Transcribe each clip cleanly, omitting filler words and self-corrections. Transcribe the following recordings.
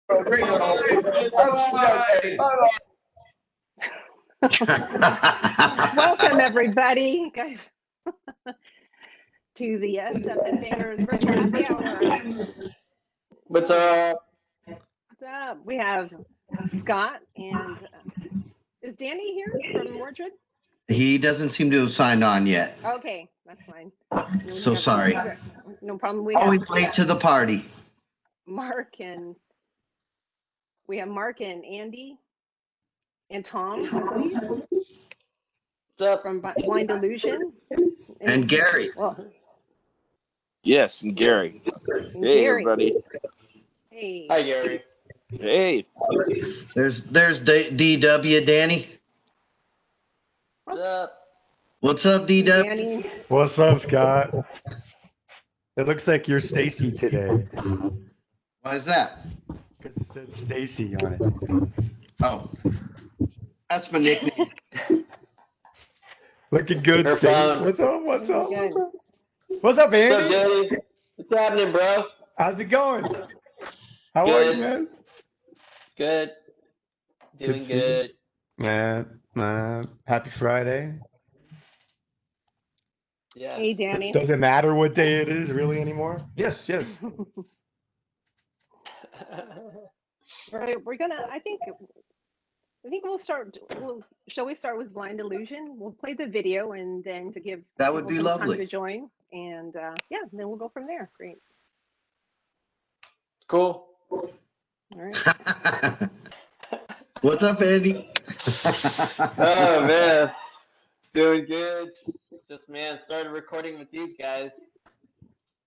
Welcome, everybody, guys, to the SF Headbangers virtual happy hour. What's up? What's up? We have Scott and is Danny here from Mordred? He doesn't seem to have signed on yet. Okay, that's fine. So sorry. No problem. We Always have late to the party. Mark and Andy and Tom, I believe. What's up? From Blind Illusion. And Gary. Well, yes, and Gary. Hey, Gary. everybody. Hey. Hi, Gary. Hey. There's DW, Danny. What's up? What's up, DW? Danny. What's up, Scott? It looks like you're Stacy today. Why is that? Because it said Stacy on it. Oh, that's my nickname. Looking good, Her Stacy. phone. What's up? What's up? Okay. What's up? What's up, What's up, Andy? Danny? What's happening, bro? How's it going? How are Good. you, man? Good. Doing Good to see you. good. Man, happy Friday. Yeah. Hey, Danny. Does it matter what day it is really anymore? Yes, yes. We're gonna. I think we'll start. Shall we start with Blind Illusion? We'll play the video and then to give That would people be some time lovely. to join, and yeah, then we'll go from there. Great. Cool. All right. What's up, Andy? Oh, man. Doing good. Just, man, started recording with these guys.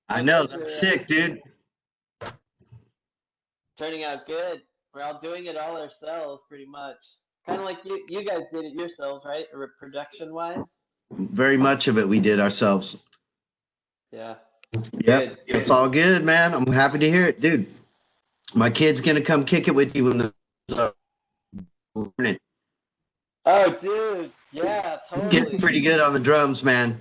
I know, that's sick, dude. Turning out good. We're all doing it all ourselves, pretty much. Kind of like you guys did it yourselves, right? Production-wise? Very much of it we did ourselves. Yeah. Yep, Good. it's all good, man. I'm happy to hear it, dude. My kid's gonna come kick it with you when the morning. Oh, dude. Yeah, totally. Get pretty good on the drums, man.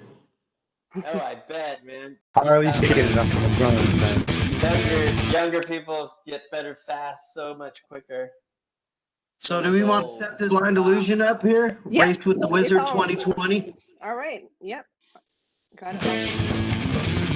Oh, I bet, man. Harley's picking it up on the drums, man. Younger people get better fast so much quicker. So do we want to set this Blind Illusion up here? Yep. Race with the Wizard It's all- 2020? All right. Yep. Got it.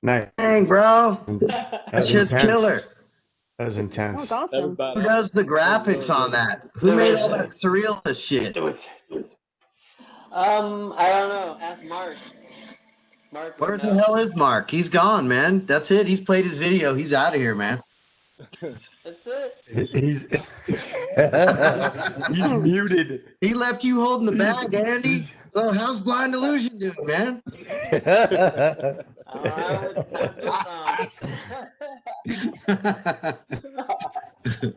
Nice. Dang, bro. That That's was just intense. killer. That was That intense. was awesome. Everybody. Who does the graphics on that? Who There made was- all that surrealist shit? It was. I don't know. Ask Mark. Mark would Where the know. hell is Mark? He's gone, man. That's it. He's played his video. He's out of here, man. That's it. He's he's muted. He left you holding the bag, Andy. So how's Blind Illusion doing, man? With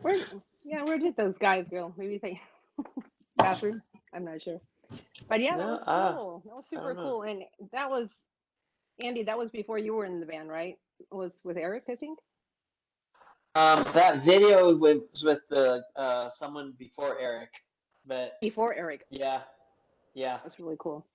this Where did those guys go? Maybe they bathrooms. I'm not sure. But yeah, that No, was cool. That was I super don't know. cool. And that was Andy. That was before you were in the band, right? It was with Eric, I think. That video was with the someone before Eric, but Before Eric. yeah, That's really cool.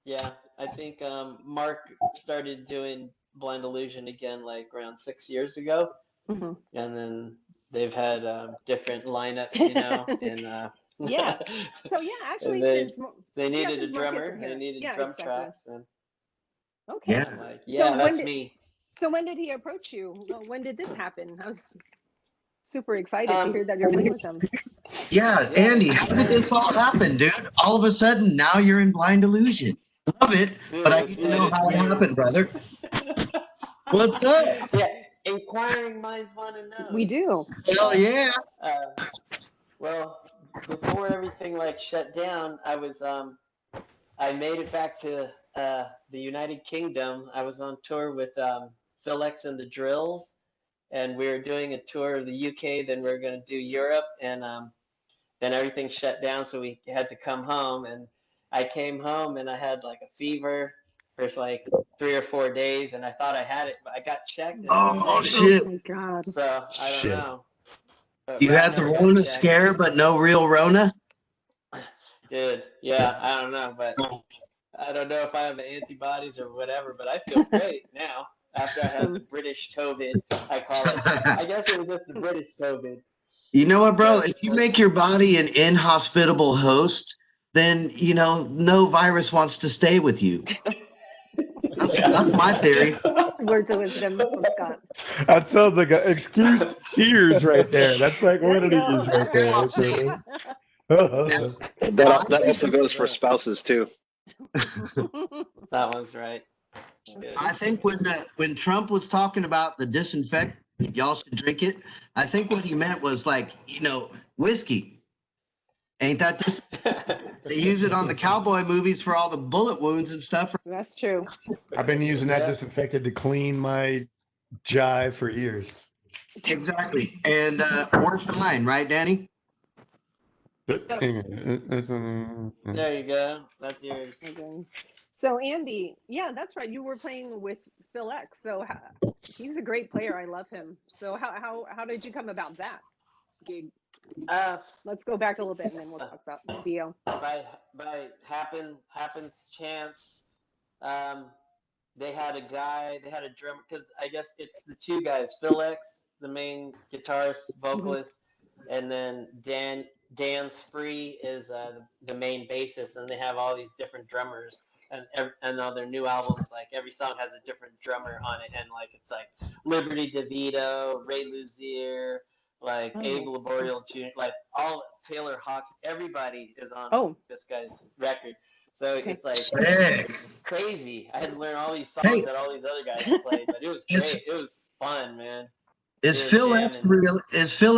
yeah. I think Mark started doing Blind Illusion again like around 6 years ago, Hmm. and then they've had different lineups, you know, and Yes. So yeah, actually, and since they needed a since Mark drummer, isn't they here. needed Yeah, drum exactly. tracks, and Okay. Yeah. I'm like, So yeah, when that's did- me. So when did he approach you? Well, when did this happen? I was super excited to hear that you're playing with him. Yeah, Andy, how did this all happen, dude? All of a sudden, now you're in Blind Illusion. Love it, but I need to know how it happened, brother. What's up? Yeah, inquiring minds want to know. We do. Hell yeah. Well, before everything like shut down, I made it back to the United Kingdom. I was on tour with Phil X and the Drills, and we were doing a tour of the UK. Then we were going to do Europe, and then everything shut down, so we had to come home. And I came home, and I had like a fever for like 3 or 4 days, and I thought I had it, but I got checked. And it was Oh, negative. shit. Oh my God. So I don't Shit. know. But You Rob had the never got Rona checked. scare, but no real Rona? Dude, yeah, I don't know, but I don't know if I have the antibodies or whatever, but I feel great now after I had the British COVID, I call it. I guess it was just the British COVID. You know what, bro? If you make your body an inhospitable host, then, no virus wants to stay with you. That's my theory. Words of wisdom from Scott. That sounds like an excuse to cheers right there. That's like what it There is you right there. Okay. That also goes for spouses too. That one's right. Good. I think when Trump was talking about the disinfectant, y'all should drink it. I think what he meant was like, whiskey. Ain't that just they use it on the cowboy movies for all the bullet wounds and stuff? That's true. I've been using that Yeah. disinfectant to clean my jive for years. Exactly. And we're fine, right, Danny? Hang on. There you go. That's yours. Okay. So Andy, yeah, that's right. You were playing with Phil X. So he's a great player. I love him. So how did you come about that gig? Let's go back a little bit and then we'll talk about VO. By happen chance, they had a drummer, because I guess it's the two guys, Phil X, the main guitarist, vocalist, and then Dan Spree is the main bassist, and they have all these different drummers, and all their new albums, like every song has a different drummer on it, and like it's like Liberty DeVito, Ray Luzier, like Abe Laboriel Jr., like all Taylor Hawk, everybody is on this guy's record. So it's like crazy. I had to learn all these songs that all these other guys played, but it was great. It was fun, man. Is Phil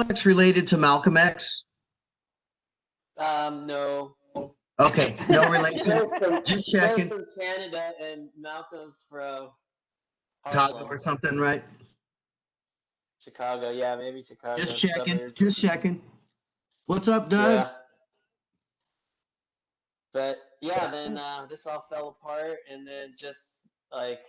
X related to Malcolm X? No. Okay, no relation. Just checking. Phil's from Canada and Malcolm's from Chicago Harlem. or something, right? Chicago, yeah, maybe Chicago. Just checking. suburbs. Just checking. What's up, Doug? Yeah. But yeah, then this all fell apart, and then just like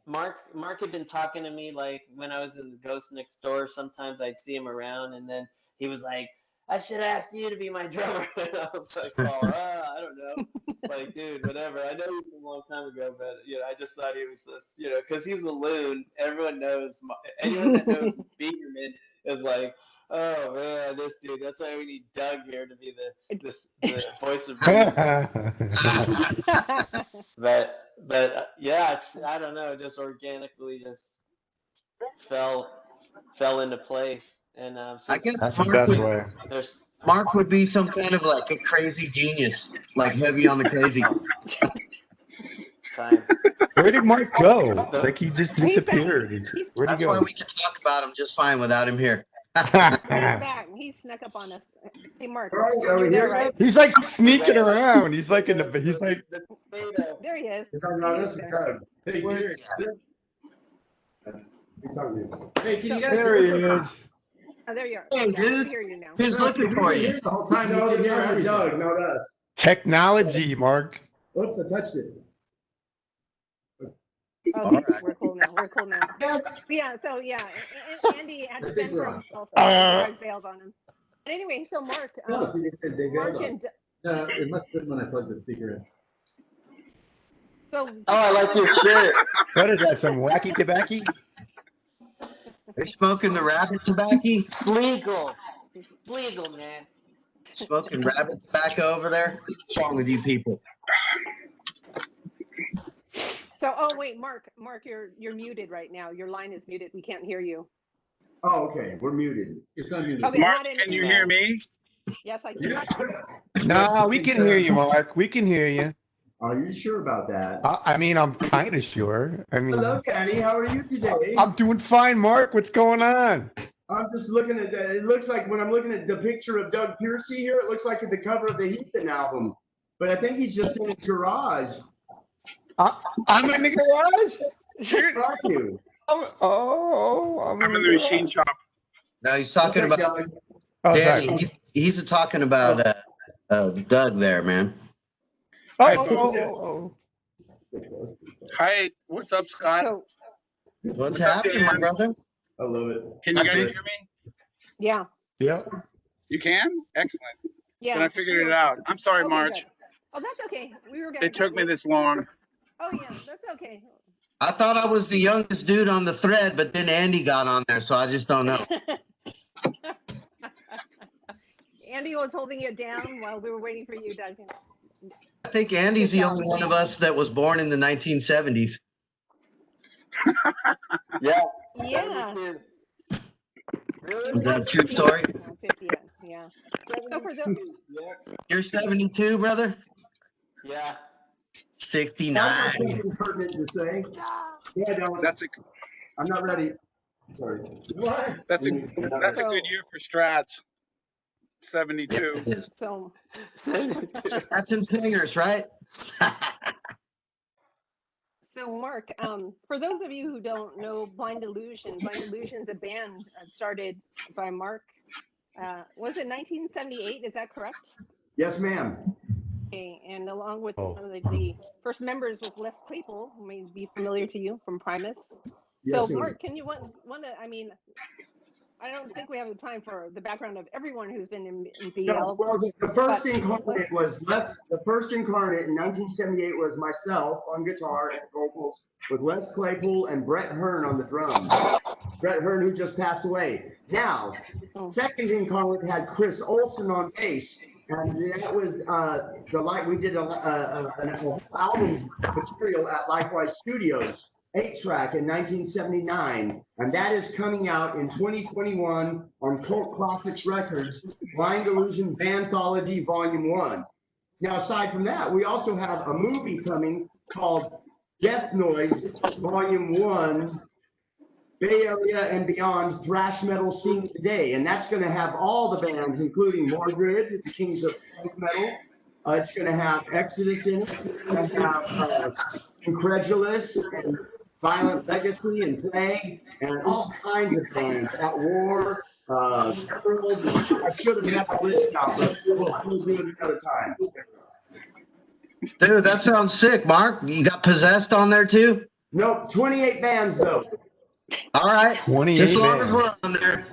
Mark had been talking to me like when I was in the Ghost Next Door. Sometimes I'd see him around, and then he was like, "I should ask you to be my drummer." And I was like, "Oh, I don't know." Like, dude, whatever. I know you from a long time ago, but I just thought he was this, because he's a loon. Everyone knows. Anyone that knows Biedermann is like, Oh man, this dude. That's why we need Doug here to be the voice of reason. But yeah, I don't know, just organically just fell into place. And I guess That's the best way. Mark would be some kind of like a crazy genius, like heavy on the crazy. Time. Where did Mark go? Like he just disappeared. Where'd he That's go? why we can talk about him just fine without him here. He's back. He snuck up on us. Hey, Mark, you're there, right? He's like sneaking around. He's like in the. He's like. There he is. Hey, can you guys There he is. Oh, there you are. Hey, Yeah, dude. I hear you now. He's looking for you. The whole time no, Doug, not us. Technology, Mark. Oops, I touched it. Okay, we're cool now. We're cool now. Yes. Yeah. So yeah, Andy had to fend for himself. You guys bailed on him. But anyway, so Mark. Mark and. No, it must have been when I plugged the speaker in. So. Oh, I like your shirt. What is that? Some wacky tobacco? They're smoking the rabbit tobacco. Legal, man. Smoking rabbit tobacco over there. What's wrong with you people? So, oh wait, Mark, you're muted right now. Your line is muted. We can't hear you. Oh, okay, we're muted. It's unmuted. Okay, Mark, can you hear me? Yes, I can. No, we can hear you, Mark. We can hear you. Are you sure about that? I mean, I'm kind of sure. I mean, hello, Kenny. How are you today? I'm doing fine, Mark. What's going on? I'm just looking at that. It looks like when I'm looking at the picture of Doug Piercy here, it looks like at the cover of the Heathen album. But I think he's just in his garage. I'm in the garage? Are you? I'm in the machine shop. No, he's talking about Doug. Danny. He's talking about Doug there, man. Hi, what's up, Scott? So, What's happening, my brother? I love it. Can you guys hear me? yeah. Yeah. You can? Excellent. Yeah. Then I figured it out. I'm sorry, Okay, March. good. Oh, that's okay. We were. It took me this long. Oh yeah, that's okay. I thought I was the youngest dude on the thread, but then Andy got on there, so I just don't know. Andy was holding it down while we were waiting for you, Duncan. I think Andy's the only one of us that was born in the 1970s. Yeah. Yeah. Really? Is that a true story? 50, yeah. So for those, You're 72, brother? Yeah. 69. I've got something pertinent to say. Yeah, no, I'm not ready. Sorry. What? That's a good year for strats. 72. Yeah, so that's in singers, right? So Mark, for those of you who don't know Blind Illusion's a band started by Mark. Was it 1978? Is that correct? Yes, ma'am. Okay, and along with the first members was Les Claypool, who may be familiar to you from Primus. So Mark, can you want to? I mean, I don't think we have the time for the background of everyone who's been in BL. No, well, the first incarnate was the first incarnate in 1978 was myself on guitar and vocals with Les Claypool and Brett Hearn on the drums. Brett Hearn, who just passed away. Now, second incarnate had Chris Olsen on bass, and that was we did an album material at Likewise Studios. 8-track in 1979, and that is coming out in 2021 on Cult Classics Records, Blind Illusion Banthology Volume 1. Now, aside from that, we also have a movie coming called Death Noise Volume 1, Bay Area and Beyond Thrash Metal Scene Today, and that's going to have all the bands, including Mordred, the Kings of Folk Metal. It's going to have Exodus in it. It's going to have Incredulous and Violent Legacy and Plague and all kinds of bands at War. I should have had a list out, but we'll do it another time. Dude, that sounds sick, Mark. You got Possessed on there too? Nope, 28 bands though. All right, 28 just as long as we're on there.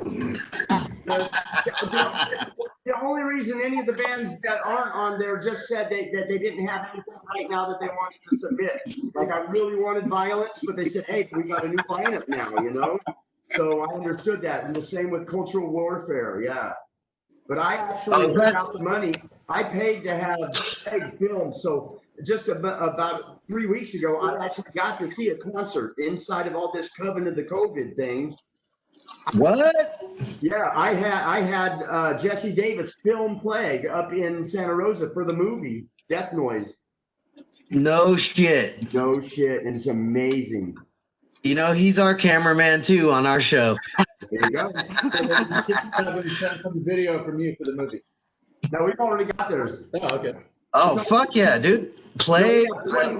The only reason any of the bands that aren't on there just said that they didn't have anything right now that they wanted to submit. Like I really wanted Violence, but they said, hey, we got a new lineup now, you know? So I understood that. And the same with cultural warfare. Yeah. But I actually took out the money. I paid to have Peg filmed. So just about 3 weeks ago, I actually got to see a concert inside of all this coven of the COVID thing. What? Yeah, I had Jesse Davis film Plague up in Santa Rosa for the movie Death Noise. No shit. No shit. And it's amazing. You know, he's our cameraman too on our show. There you go. Send some video from you for the movie. No, we've already got theirs. Oh, okay. Oh, fuck yeah, dude. Play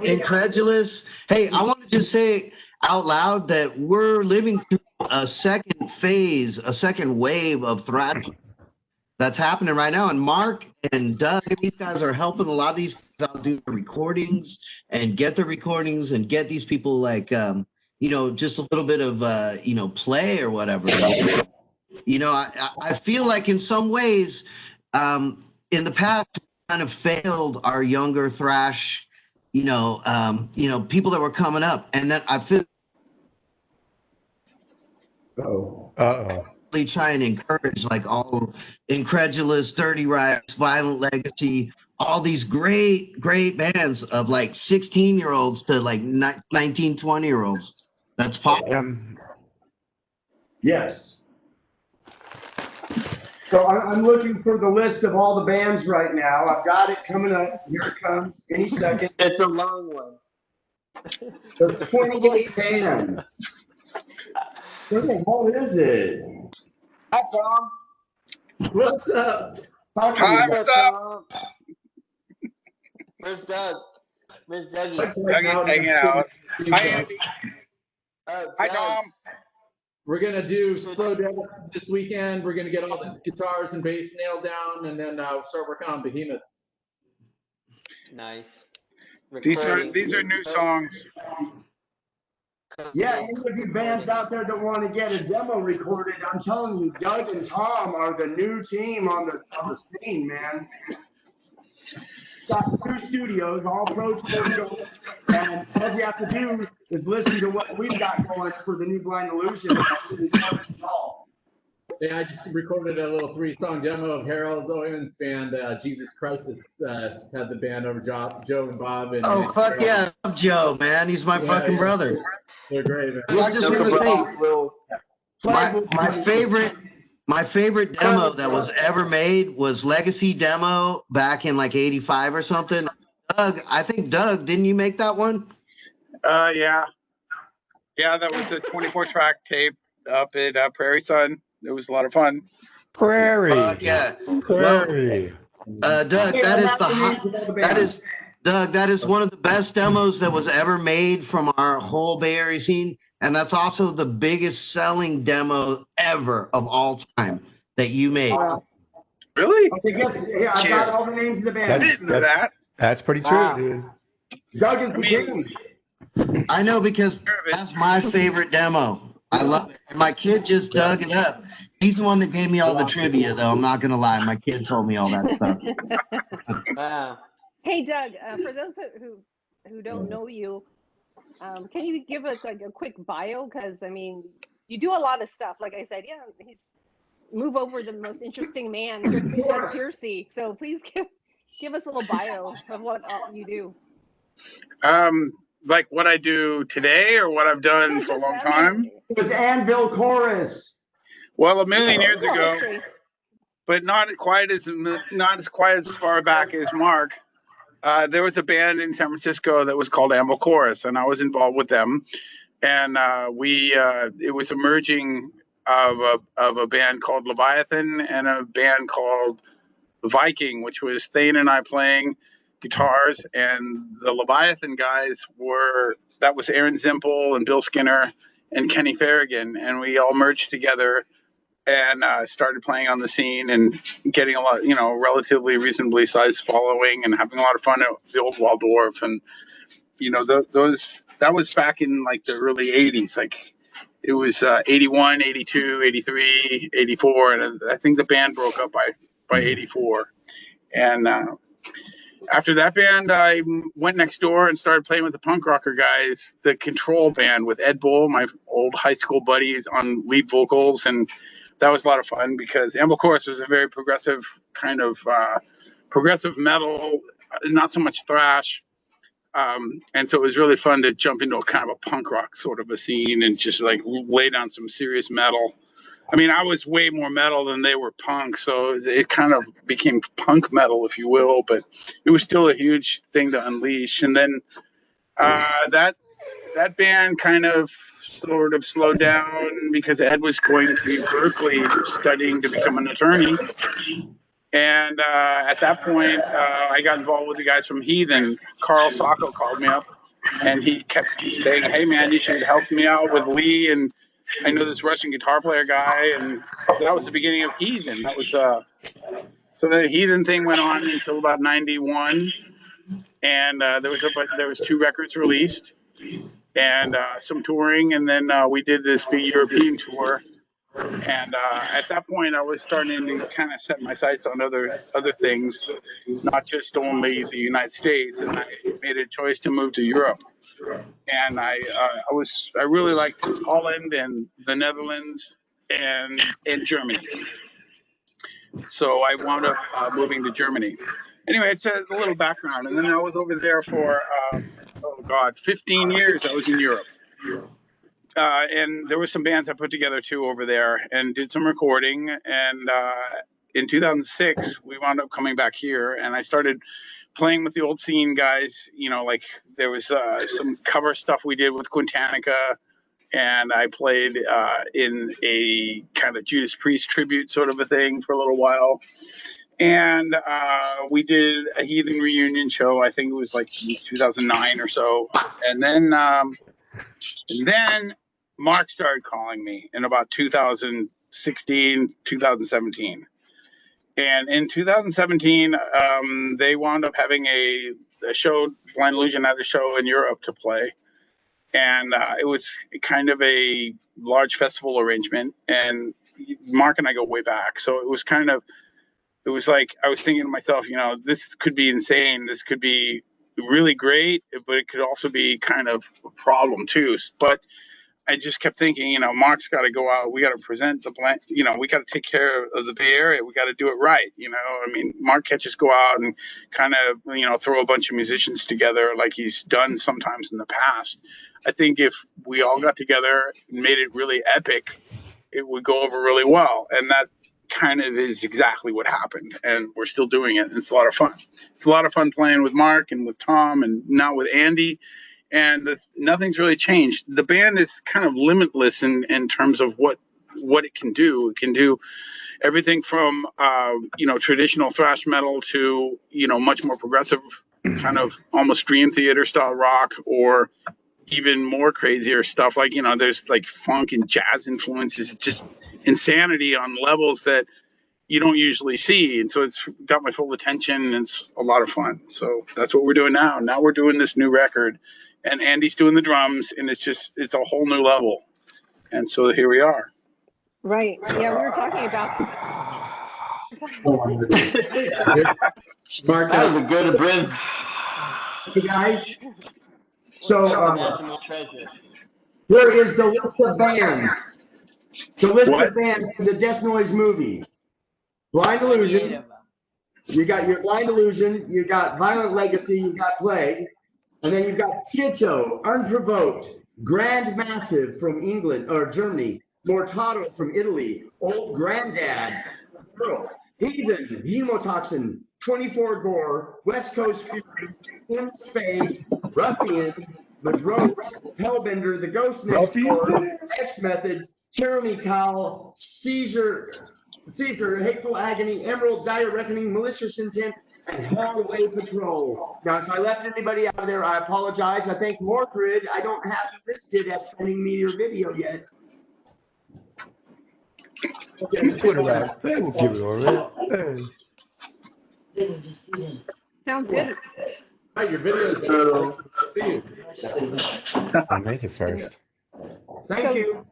Incredulous. Hey, I want to just say out loud that we're living through a second phase, a second wave of thrash that's happening right now. And Mark and Doug, these guys are helping a lot of these guys out do the recordings and get the recordings and get these people like, you know, just a little bit of, you know, play or whatever. You know, I feel like in some ways, in the past, we kind of failed our younger thrash, you know, people that were coming up. And then I feel try and encourage like all Incredulous, Dirty Riots, Violent Legacy, all these great bands of like 16-year-olds to like 19, 20-year-olds. That's popular. Yes. So I'm looking for the list of all the bands right now. I've got it coming up. Here it comes any second. It's a long one. There's 28 bands. Where the hell is it? Hi, Tom. What's up? Hi, what's up? Where's Doug? Where's Dougie? Dougie's hanging out. Hi, Andy. Hi, Tom. We're gonna do slow demo this weekend. We're gonna get all the guitars and bass nailed down, and then start working on Behemoth. Nice. These are new songs. Yeah, any of you bands out there that want to get a demo recorded, I'm telling you, Doug and Tom are the new team on the scene, man. Got 2 studios, all Pro Tools, and all you have to do is listen to what we've got going for the new Blind Illusion. Yeah, I just recorded a little 3-song demo of Harold Owen's band, Jesus Christ had the band over Joe and Bob. And oh, fuck yeah. I love Joe, man. He's my fucking brother. They're great, man. I just want to say, my favorite demo that was ever made was Legacy Demo back in like 85 or something. Doug, didn't you make that one? Yeah. Yeah, that was a 24-track tape up at Prairie Sun. It was a lot of fun. Prairie. Yeah. Prairie. Well, Doug, that is one of the best demos that was ever made from our whole Bay Area scene. And that's also the biggest selling demo ever of all time that you made. Really? Yeah, I got all the names of the band. I didn't know that. That's pretty true, dude. Doug is the king. I know because that's my favorite demo. I love it. And my kid just dug it up. He's the one that gave me all the trivia, though. I'm not going to lie. My kid told me all that stuff. Wow. Hey, Doug, for those who don't know you, can you give us like a quick bio? Because, I mean, you do a lot of stuff. Like I said, he's move over the most interesting man, Doug Piercy. So please give us a little bio of what you do. Like what I do today or what I've done for a long time? It was Anvil Chorus. Well, a million years ago, but not quite as far back as Mark. There was a band in San Francisco that was called Anvil Chorus, and I was involved with them. And it was a merging of a band called Leviathan and a band called Viking, which was Thane and I playing guitars, and the Leviathan guys that was Aaron Zimpel and Bill Skinner and Kenny Farragon, and we all merged together and started playing on the scene and getting a lot, relatively reasonably sized following and having a lot of fun at the old Waldorf. And that was back in like the early 80s, like it was 81, 82, 83, 84, and I think the band broke up by 84. And After that band, I went next door and started playing with the punk rocker guys, the Control band with Ed Bull, my old high school buddies, on lead vocals. And that was a lot of fun because Amble Chorus was a very progressive kind of progressive metal, not so much thrash. And so it was really fun to jump into a kind of a punk rock sort of a scene and just like lay down some serious metal. I mean, I was way more metal than they were punk, so it kind of became punk metal, if you will, but it was still a huge thing to unleash. And then that band kind of sort of slowed down because Ed was going to Berkeley studying to become an attorney. And at that point, I got involved with the guys from Heathen. Carl Sacco called me up, and he kept saying, "Hey, man, you should help me out with Lee, and I know this Russian guitar player guy." And so that was the beginning of Heathen. That was so the Heathen thing went on until about '91, and there was 2 records released and some touring, and then we did this big European tour. And at that point, I was starting to kind of set my sights on other things, not just only the United States. And I made a choice to move to Europe. And I really liked Holland and the Netherlands and Germany. So I wound up moving to Germany. Anyway, it's a little background. And then I was over there for 15 years. I was in Europe. And there were some bands I put together too over there and did some recording. And in 2006, we wound up coming back here, and I started playing with the old scene guys. You know, like there was some cover stuff we did with Quintanica, and I played in a kind of Judas Priest tribute sort of a thing for a little while. And we did a Heathen reunion show. I think it was like 2009 or so. And then Mark started calling me in about 2016, 2017. And in 2017, they wound up having a show, Blind Illusion had a show in Europe to play. And it was kind of a large festival arrangement. And Mark and I go way back. So it was like, I was thinking to myself, you know, this could be insane. This could be really great, but it could also be kind of a problem too. But I just kept thinking, you know, Mark's got to go out. We got to present we got to take care of the Bay Area. We got to do it right. You know, I mean, Mark can't just go out and kind of, you know, throw a bunch of musicians together like he's done sometimes in the past. I think if we all got together and made it really epic, it would go over really well. And that kind of is exactly what happened. And we're still doing it. And it's a lot of fun. It's a lot of fun playing with Mark and with Tom and now with Andy. And nothing's really changed. The band is kind of limitless in terms of what it can do. It can do everything from traditional thrash metal to much more progressive, kind of almost Dream Theater style rock, or even more crazier stuff like there's like funk and jazz influences. Just insanity on levels that you don't usually see. And so it's got my full attention, and it's a lot of fun. So that's what we're doing now. Now we're doing this new record, and Andy's doing the drums, and it's a whole new level. And so here we are. Right. Yeah, we were talking about. Mark, that was a good bridge. Hey guys. So here is the list of bands. The list of bands for the Death Noise movie. Blind Illusion. You got your Blind Illusion. You got Violent Legacy. You got Plague. And then you've got Schizo, Unprovoked, Grand Massive from England or Germany, Mortato from Italy, Old Grandad, Heathen, Hemotoxin, 24 Gore, West Coast Fury, In Spades, Ruffians, Madrones, Hellbender, The Ghost Next Door, X Method, Tyranny Cowl, Caesar, Hateful Agony, Emerald, Dire Reckoning, Malicious Intent, and Hellway Patrol. Now, if I left anybody out of there, I apologize. I think Mordred, I don't have you listed as sending me your video yet. Okay, we'll put it out. We'll give it over. Hey. Sounds good. Hi, your video is I'll make it first. Thank you.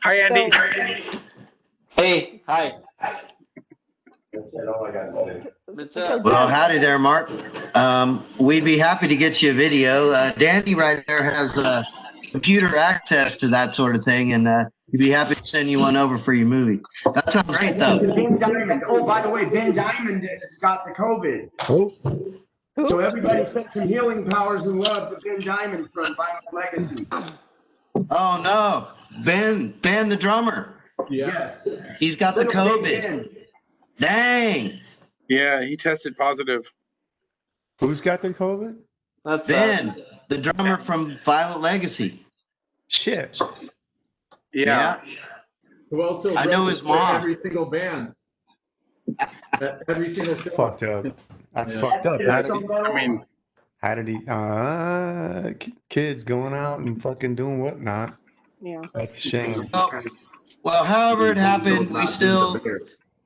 Hi, Andy. Hey, hi. That's all I got to say. Well, howdy there, Mark. We'd be happy to get you a video. Danny right there has computer access to that sort of thing, and he'd be happy to send you one over for your movie. That sounds great, though. Ben Diamond. Oh, by the way, Ben Diamond has got the COVID. Oh. So everybody sent some healing powers and love to Ben Diamond from Violent Legacy. Oh, no. Ben the drummer. Yes. He's got the COVID. Dang. Yeah, he tested positive. Who's got the COVID? That's Ben, the drummer from Violent Legacy. Shit. Yeah. Who also I know his mom. every single band. Every single show. Fucked up. That's fucked up. How did he? Kids going out and fucking doing whatnot. Yeah. That's a shame. Well, however it happened,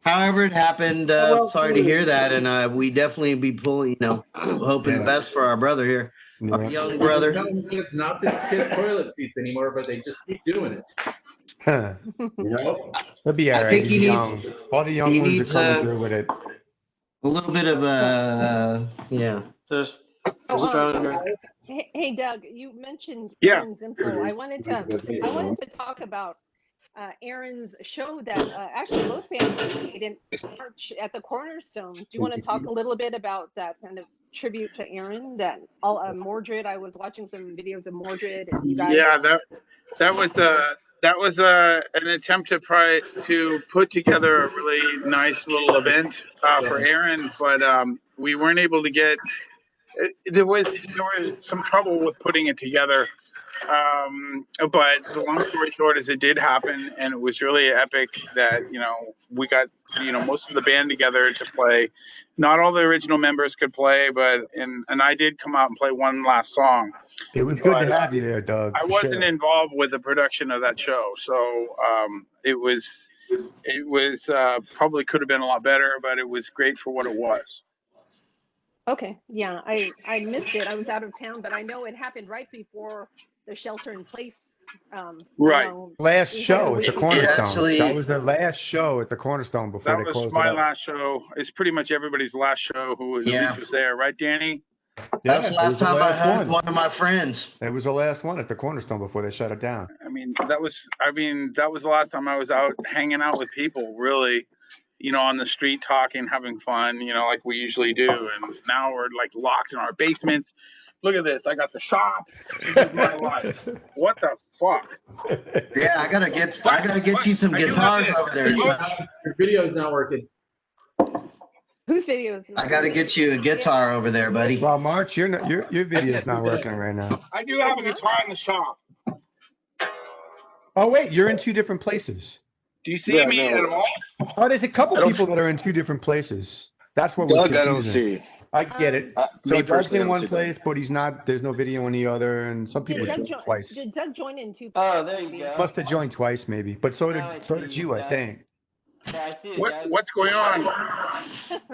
however it happened, sorry to hear that. And we definitely be pulling, hoping the best for our brother here, our young brother. It's not just kiss toilet seats anymore, but they just keep doing it. Huh. He'll be all right. I think he young. needs, All the young ones are coming through with it. A little bit of yeah. Just stronger. Hey, Doug, you mentioned Yeah. Aaron's info. I wanted to talk about Aaron's show that actually both bands played in March at the Cornerstone. Do you want to talk a little bit about that kind of tribute to Aaron? That Mordred. I was watching some videos of Mordred and you guys. Yeah, that was an attempt to put together a really nice little event for Aaron, but we weren't able to get. There was some trouble with putting it together, but the long story short is it did happen, and it was really epic that we got most of the band together to play. Not all the original members could play, and I did come out and play one last song. It was good to have you there, Doug. I wasn't involved with the production of that show, so it was probably could have been a lot better, but it was great for what it was. Okay, yeah, I missed it. I was out of town, but I know it happened right before the shelter in place. Right. Last show at the Cornerstone. Actually, that was the last show at the Cornerstone before that they was closed my it up. last show. It's pretty much everybody's last show who was there, right, Danny? That's the last time I had one of my friends. It was the last one at the Cornerstone before they shut it down. That was the last time I was out hanging out with people, really, on the street talking, having fun, like we usually do. And now we're like locked in our basements. Look at this. I got the shop. This is my life. What the fuck? Yeah, I gotta get you some guitars over there. Your video's not working. Whose videos? I gotta get you a guitar over there, buddy. Well, March, your video's not working right now. I do have a guitar in the shop. Oh wait, you're in two different places. Do you see me at all? Oh, there's a couple people that are in two different places. That's what Doug, I don't see. I get it. So Me Doug's personally, in I one don't see place, but he's not. There's no video in the other, and some people join twice. Did Doug join in two? Oh, there you go. Must have joined twice, maybe. But so did you, I think. Yeah, I see it, What's going on?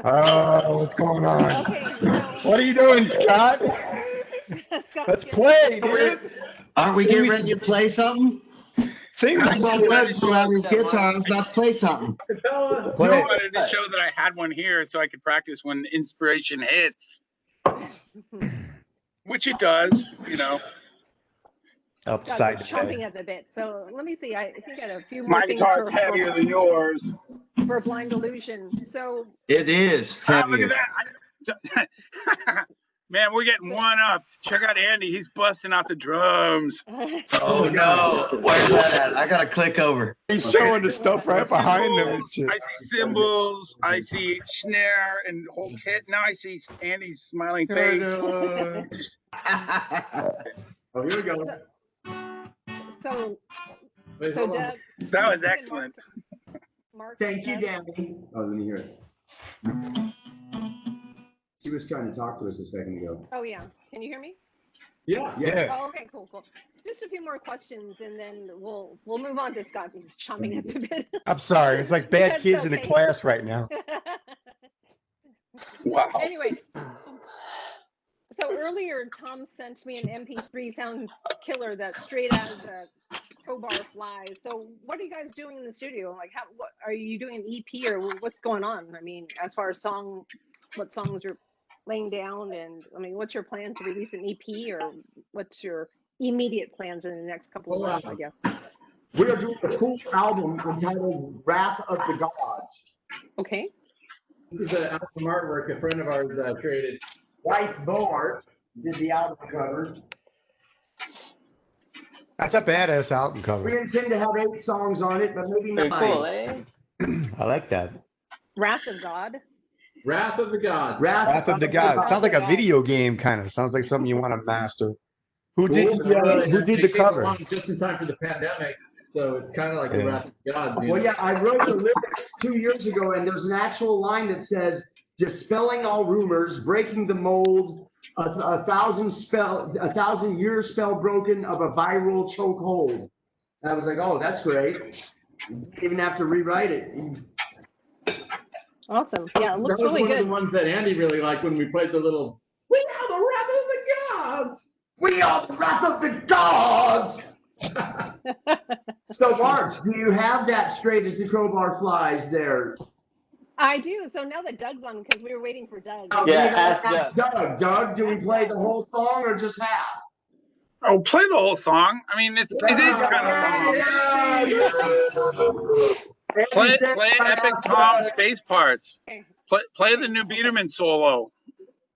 Oh, what's going on? Okay, so, What are you doing, Scott? Let's play, dude. Aren't we getting ready to play something? Sing I saw Doug pull out his guitar. Let's not play something. I wanted to show that I had one here so I could practice when inspiration hits. Which it does, Upside chomping at the bit. So let me see. I think I had a few more My things guitar's heavier than yours. for Blind Illusion. So It is Look heavier. at that. Man, we're getting one up. Check out Andy. He's busting out the drums. Oh no! Where's that at? I gotta click over. He's showing the stuff right behind him and shit. I see cymbals. I see snare and whole kit. Now I see Andy's smiling face. Oh, here we go. So Wait, Doug. That was excellent. Mark, Thank you, Danny. Oh, let me hear it. She was trying to talk to us a second ago. Oh yeah. Can you hear me? Yeah. Oh, okay, cool. Just a few more questions, and then we'll move on to Scott. He's chomping at the bit. I'm sorry. It's like bad That's kids in a okay. class right now. Wow. Anyway, so earlier Tom sent me an MP3. Sounds killer. That straight as a crowbar flies. So what are you guys doing in the studio? Like, what are you doing? An EP or what's going on? I mean, as far as song what songs you're laying down, and I mean, what's your plan to release an EP, or what's your immediate plans in the next couple of months? I guess we are doing a cool album entitled "Wrath of the Gods." Okay. This is an album artwork a friend of ours created. Wife Boart did the album cover. That's a badass album cover. We intend to have 8 songs on it, but maybe 9. Cool, eh? I like that. Wrath of God. Wrath of the Gods. Wrath of the Gods. Sounds like a video game kind of. Sounds like something you want to master. Who did the cover? Just in time for the pandemic, so it's kind of like the Wrath of the Gods. Well, yeah, I wrote the lyrics 2 years ago, and there's an actual line that says, "Dispelling all rumors, breaking the mold, a thousand years spell broken of a viral chokehold." And I was like, "Oh, that's great." You didn't even have to rewrite it. Awesome. Yeah, it looks really good. That was one of the ones that Andy really liked when we played the little. We are the Wrath of the Gods. We are the Wrath of the Gods. So, Marge, do you have that straight as the crowbar flies there? I do. So now that Doug's on, because we were waiting for Doug. Yeah, ask Doug. Doug, do we play the whole song or just half? Oh, play the whole song. I mean, it is kind of long. Play Epic Tom's bass parts. Play the new Biedermann solo.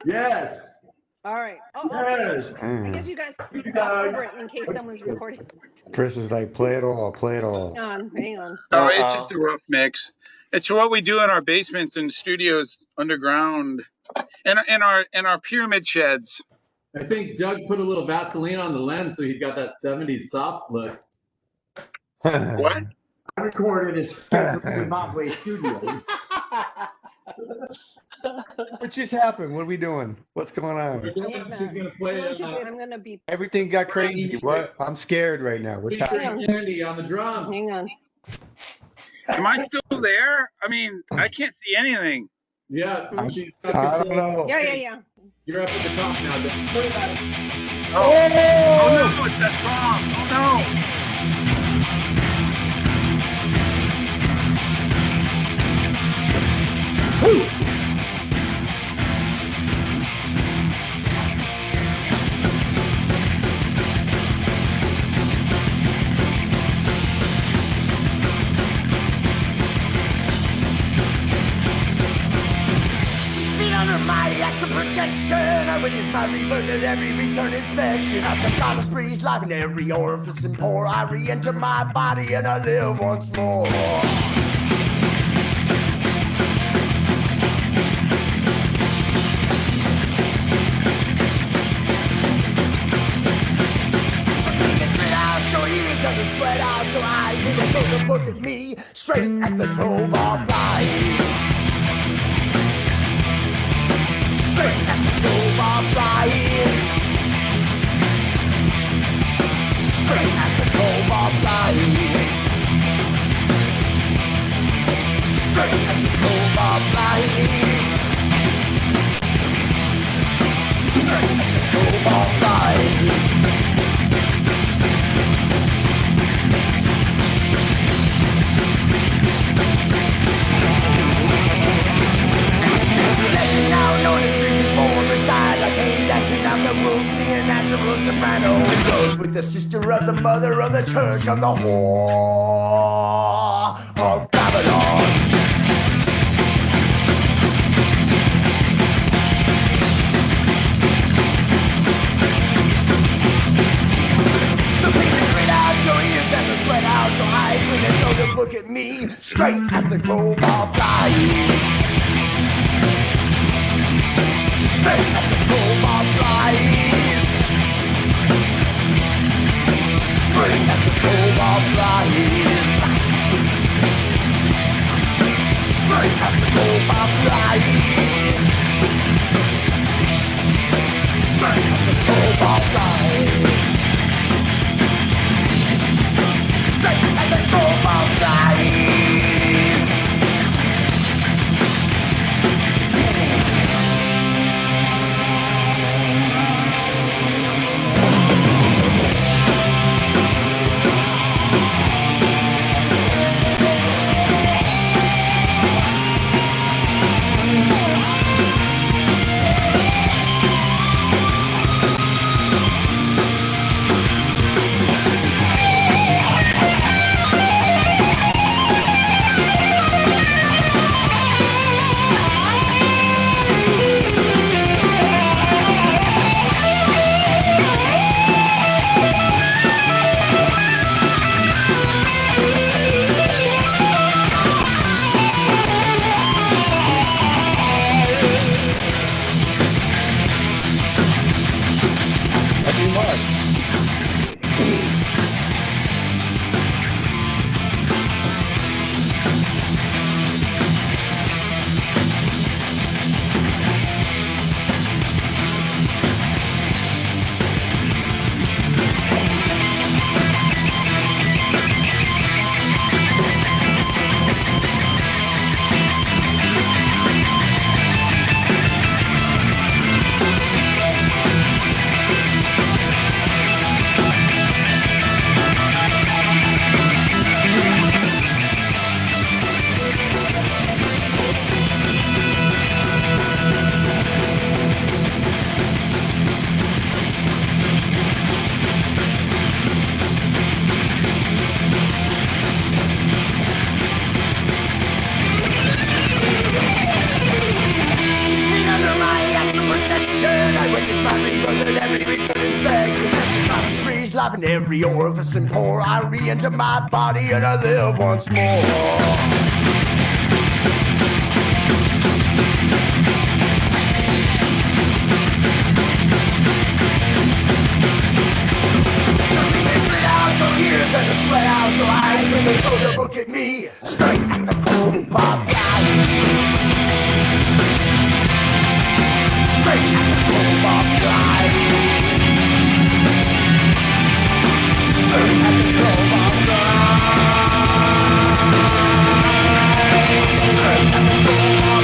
Yes. All right. Yes. I guess you guys over it in case someone's recording. Chris is like, play it all, play it all. Hang on. Oh, it's just a rough mix. It's what we do in our basements and studios underground, and in our pyramid sheds. I think Doug put a little Vaseline on the lens, so he got that '70s soft look. What? I recorded his Zimbabwe Studios. What just happened? What are we doing? What's going on? She's gonna play. I'm gonna be. Everything got crazy. What? I'm scared right now. What's happening? Andy on the drums. Hang on. Am I still there? I mean, I can't see anything. Yeah, I don't know. Yeah. You're up at the top now. Oh no, it's that song. Oh no. Woo. Under my extra protection, I witness my rebirth at every return inspection. As the goddess breathes life in every orifice and pore, I re-enter my body and I live once more. And the sweat out your eyes when they go to look at me straight as the crowbar flies. Straight as the crowbar flies. Straight as the crowbar flies. Straight as the crowbar flies. Straight as the crowbar flies. Now known as music born beside, I came dancing down the room singing natural soprano in love with the sister of the mother of the church of the whore of Babylon. So please grit out your ears and sweat out your eyes when they go to look at me straight as the crowbar flies. Straight as the crowbar flies. Straight as the crowbar flies. Straight as the crowbar flies. Straight as the crowbar flies. Straight as the crowbar flies. life in every orifice and pore. I re-enter my body and I live once more. Ears and to sweat out your eyes when they throw the book at me, straight at the cold pop guy. Straight at the cold pop guy. Straight at the cold pop guy. Straight at the cold pop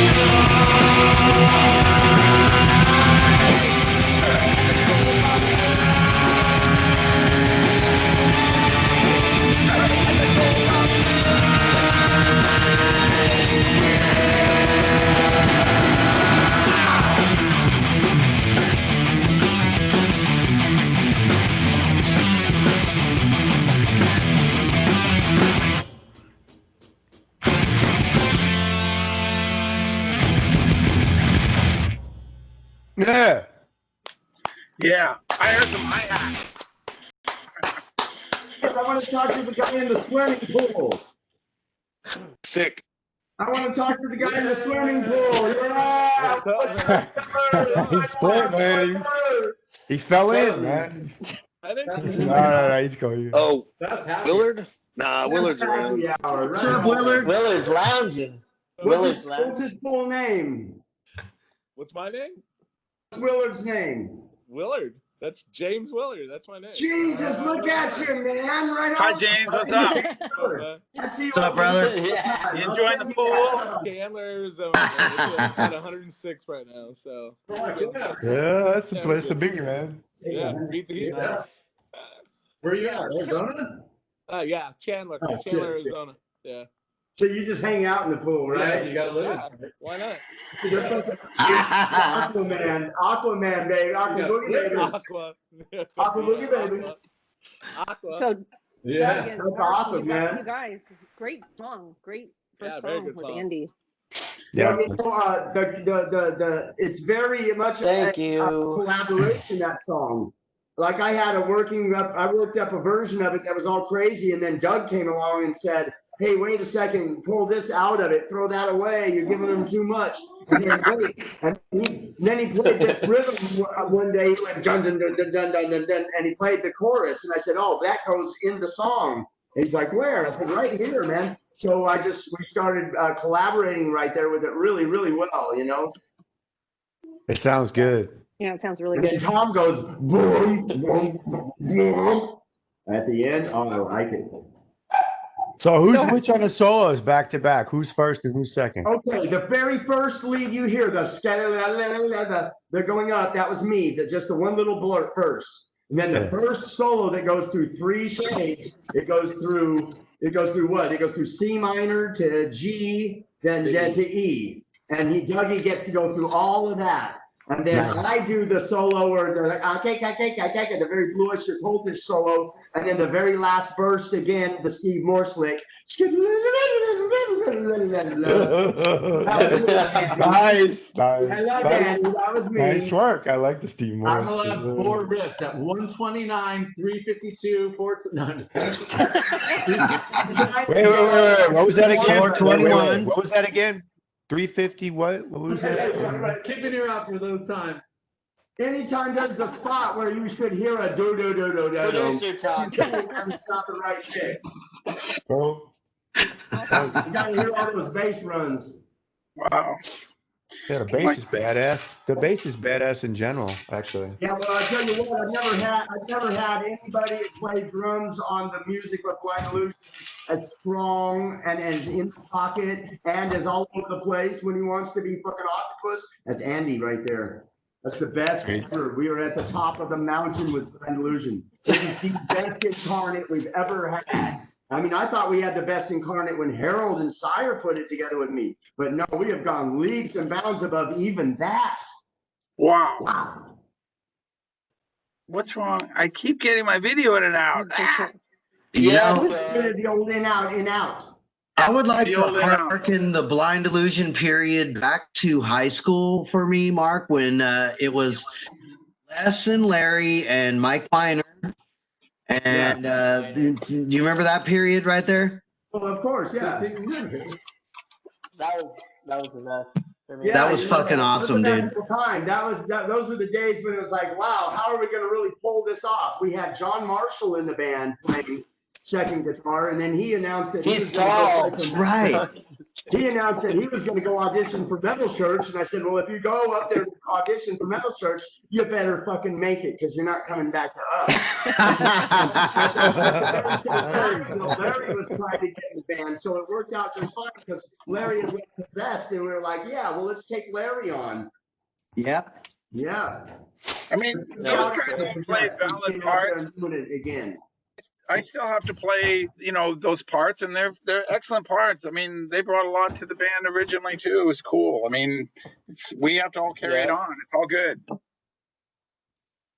Yeah. Yeah, I heard some hi-hat. I want to talk to the guy in the swimming pool. Sick. I want to talk to the guy in the swimming pool. Yeah. He split, man. He fell in, man. No, he's going. Oh, Willard? Nah, Willard's around. What's up, Willard? Willard's lounging. What's his full name? What's my name? What's Willard's name? Willard. That's James Willard. That's my name. Jesus, look at you, man. Right Hi, on. James. What's up? I see you. What's up, brother? Yeah. You enjoying the pool? Chandler, Arizona. It's at 106 right now. So. Yeah, that's the place to be, man. Yeah, beat the heat. Where are you at? Arizona? Yeah, Chandler. Oh, Chandler, shit. Arizona. Yeah. So you just hang out in the pool, Yeah, right? you gotta live. Yeah, why not? Aquaman, baby. Aqua Boogie, baby. Aqua. Aqua Boogie, baby. Aqua. So, Yeah. Doug and That's Mark, awesome, you man. You guys, great song. Great first very song good with song. Andy. Yeah. You know, it's very much Thank a you. collaboration, that song. Like I worked up a version of it that was all crazy, and then Doug came along and said, hey, wait a second, pull this out of it, throw that away, you're giving them too much. And then wait, and then he played this rhythm one day, he went dun dun dun dun dun dun dun dun, and he played the chorus, and I said, oh, that goes in the song. And he's like, where? I said, right here, man. So we started collaborating right there with it really, really well, you know. It sounds good. Yeah, it sounds really And good. then Tom goes boom, boom, boom at the end. Oh, I like it. So who's which on the solos back to back? Who's first and who's second? Okay, the very first lead you hear, they're going up. That was me. Just the one little blurt first, and then the first solo that goes through three shades. It goes through what? It goes through C minor to G, then to E, and Dougie gets to go through all of that. And then I do the solo or the very bluish or coltish solo, and then the very last burst again, the Steve Morse lick. Nice. I love that. That was me. Nice work. I like the Steve Morse. I'm allowed 4 riffs at 129, 352, 4. No, I'm just kidding. Wait. What was that again? 421. What was that again? 350 what? What was that? Right, keep an ear out for those times. Anytime there's a spot where you should hear a do, Producer talk. it's not the right shit. Bro. You gotta hear all those bass runs. Wow. Yeah, the bass is badass. The bass is badass in general, actually. Yeah, well, I tell you what, I've never had anybody play drums on the music of Blind Illusion as strong and as in the pocket and as all over the place when he wants to be fucking octopus. That's Andy right there. That's the best ever. We are at the top of the mountain with Blind Illusion. This is the best incarnate we've ever had. I mean, I thought we had the best incarnate when Harold and Sire put it together with me. But no, we have gone leaps and bounds above even that. Wow. What's wrong? I keep getting my video in and out. The old in out. I would like to harken the Blind Illusion period back to high school for me, Mark, when it was Les and Larry and Mike Weiner And do you remember that period right there? Well, of course, yeah. That was the best. Yeah, that was fucking awesome, dude. Time. Those were the days when it was like, wow, how are we going to really pull this off? We had John Marshall in the band playing second guitar, and then he announced that he was going to go right. He announced that he was going to go audition for Metal Church, and I said, well, if you go up there to audition for Metal Church, you better fucking make it, because you're not coming back to us. Larry was trying to get in the band, so it worked out just fine, because Larry had been possessed, and we were like, yeah, well, let's take Larry on. Yeah. Yeah. I mean, those guys all played valid parts. Again. I still have to play, those parts, and they're excellent parts. I mean, they brought a lot to the band originally too. It was cool. I mean, we have to all carry it on. It's all good.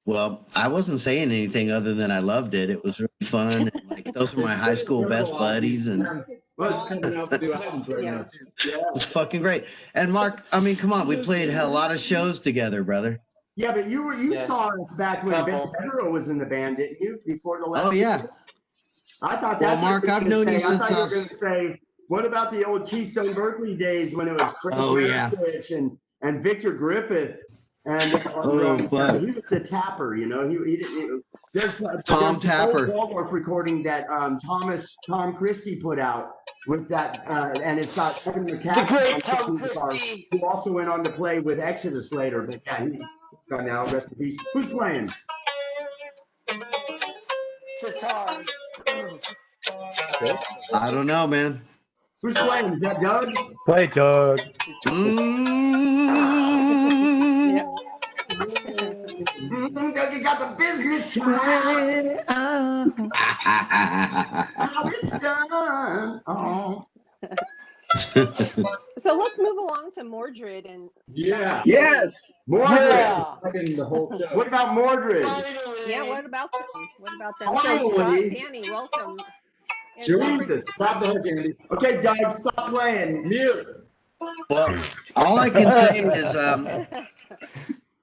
Well, I wasn't saying anything other than I loved it. It was really fun. And, like, those were my high school best buddies, and it's fucking great. And Mark, I mean, come on, we played a lot of shows together, brother. Yeah, but you saw us back when Ben Pedro was in the band, didn't you? Before the last. Oh yeah. Year? I thought that's. Well, Mark, I've known you since I thought you were going to say, what about the old Keystone Berkeley days when it was Craig and Victor Griffith and he was the tapper, he didn't. There's Tom Tapper Waldorf recording that Tom Christie put out with that, and it's got Evan McCaffrey, who also went on to play with Exodus later. But yeah, he's gone now. Rest in peace. Who's playing? I don't know, man. Who's playing? Is that Doug? Play Doug. Doug, you got the business time. How it's done. Oh. So let's move along to Mordred and Yes, Mordred. The whole show. What about Mordred? Yeah, what about them? What about them? Finally. So Scott, Danny, welcome. Jesus, stop the hook, Andy. Okay, Doug, stop playing. Mute. Well, all I can say is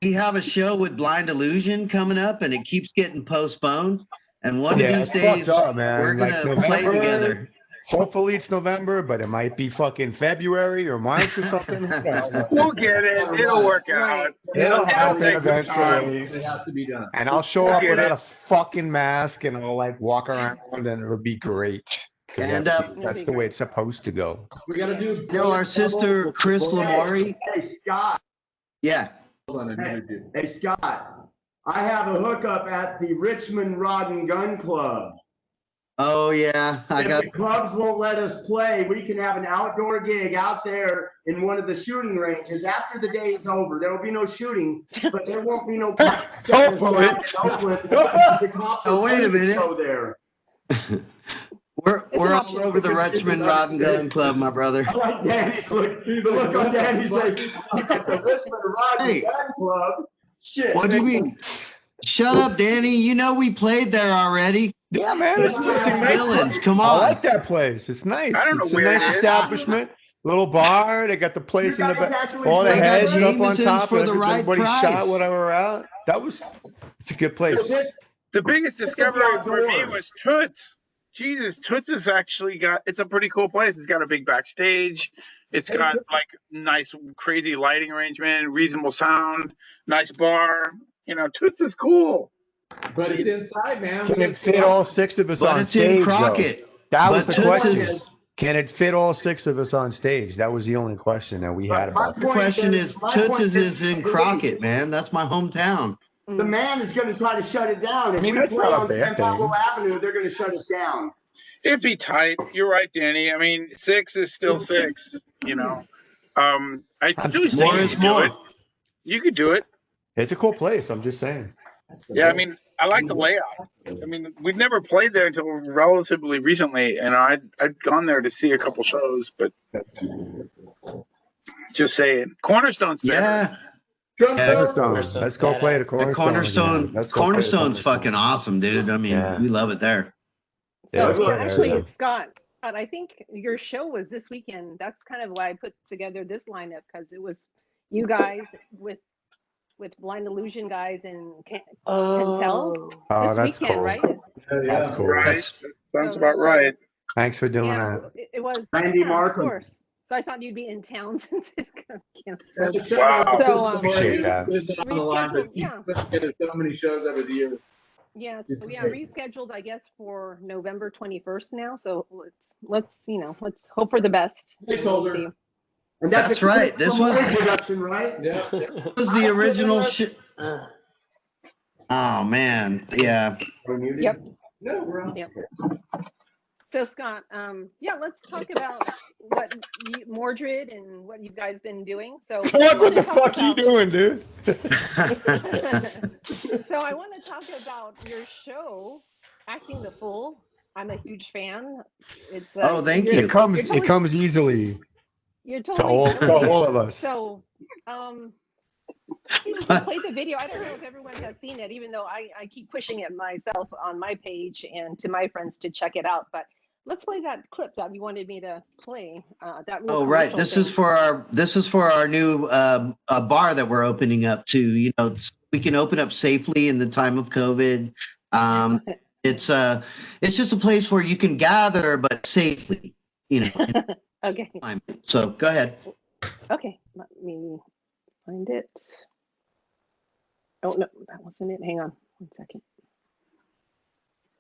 we have a show with Blind Illusion coming up, and it keeps getting postponed. And one of these days, we're gonna play together. Hopefully it's November, but it might be fucking February or March or something. We'll get it. It'll work out. It'll happen eventually. It has to be done. And I'll show up without a fucking mask, and I'll like walk around, and it'll be great. And that's the way it's supposed to go. We gotta do. Our sister Chris Lommori. Hey Scott. Yeah. Hold on, hey Scott. I have a hookup at the Richmond Rod and Gun Club. Oh yeah, if the clubs won't let us play, we can have an outdoor gig out there in one of the shooting ranges. After the day is over, there will be no shooting, but there won't be no cops. Hopefully. Oh, wait a minute. Go there. We're all over the Richmond Rod and Gun Club, my brother. I like Danny's look. The look on Danny's face. At the Richmond Rod and Gun Club. Shit. What do you mean? Shut up, Danny. You know we played there already. Yeah, man. It's Villains. Come on. I like that place. It's nice. I don't know it's where a nice establishment. Little bar. They got the place in the back. All the heads up on top. For the right everybody price. shot whatever out. It's a good place. The biggest discovery for me was Toots. Jesus, Toots has actually it's a pretty cool place. It's got a big backstage. It's got like nice, crazy lighting arrangement, reasonable sound, nice bar. Toots is cool. But it's inside, man. Can it fit all 6 of us on stage? But it's in Crockett. That was the question. Can it fit all 6 of us on stage? That was the only question that we had about it. The question is, Toots is in Crockett, man. That's my hometown. The man is going to try to shut it down. If we play on San Pablo Avenue, they're going to shut us down. It'd be tight. You're right, Danny. I mean, 6 is still 6. I still think you could do it. You could do it. It's a cool place. I'm just saying. Yeah, I mean, I like the layout. I mean, we'd never played there until relatively recently, and I'd gone there to see a couple shows, but just saying, Cornerstone's better. Cornerstone. Let's go play the Cornerstone. Cornerstone's fucking awesome, dude. I mean, we love it there. So actually, Scott, I think your show was this weekend. That's kind of why I put together this lineup, because it was you guys with with Blind Illusion guys and Pentel Oh, this that's weekend, cool. right? That's cool. Right. Yes. Sounds So about that's why. right. Thanks for doing Yeah, that. it was. Randy Yeah, of Markham. course. So I thought you'd be in town since it's Yeah, canceled. Wow. So Appreciate that. Isn't on the line, but rescheduled. she's Yeah. put together so many shows over the years. Yeah. She's So yeah, great. rescheduled, I guess, for November 21st now. So let's let's hope for the best. And we'll see. And That's a right. Chris This was Lommori production, right? Yeah. this was the original shit. Oh man, yeah. Yep. No, we're on. Yep. So Scott, yeah, let's talk about what Mordred and what you guys been doing. So What the fuck you doing, dude? So I want to talk about your show, Acting the Fool. I'm a huge fan. It's Oh, thank you. It comes easily You're to totally all of us. So, able to play the video. I don't know if everyone has seen it, even though I keep pushing it myself on my page and to my friends to check it out. But let's play that clip that you wanted me to play. That little Oh, right. commercial This thing. is for our new bar that we're opening up to. You know, we can open up safely in the time of COVID. It's just a place where you can gather, but safely. You know. Okay. So go ahead. Okay. Let me find it. Oh no, that wasn't it. Hang on 1 second.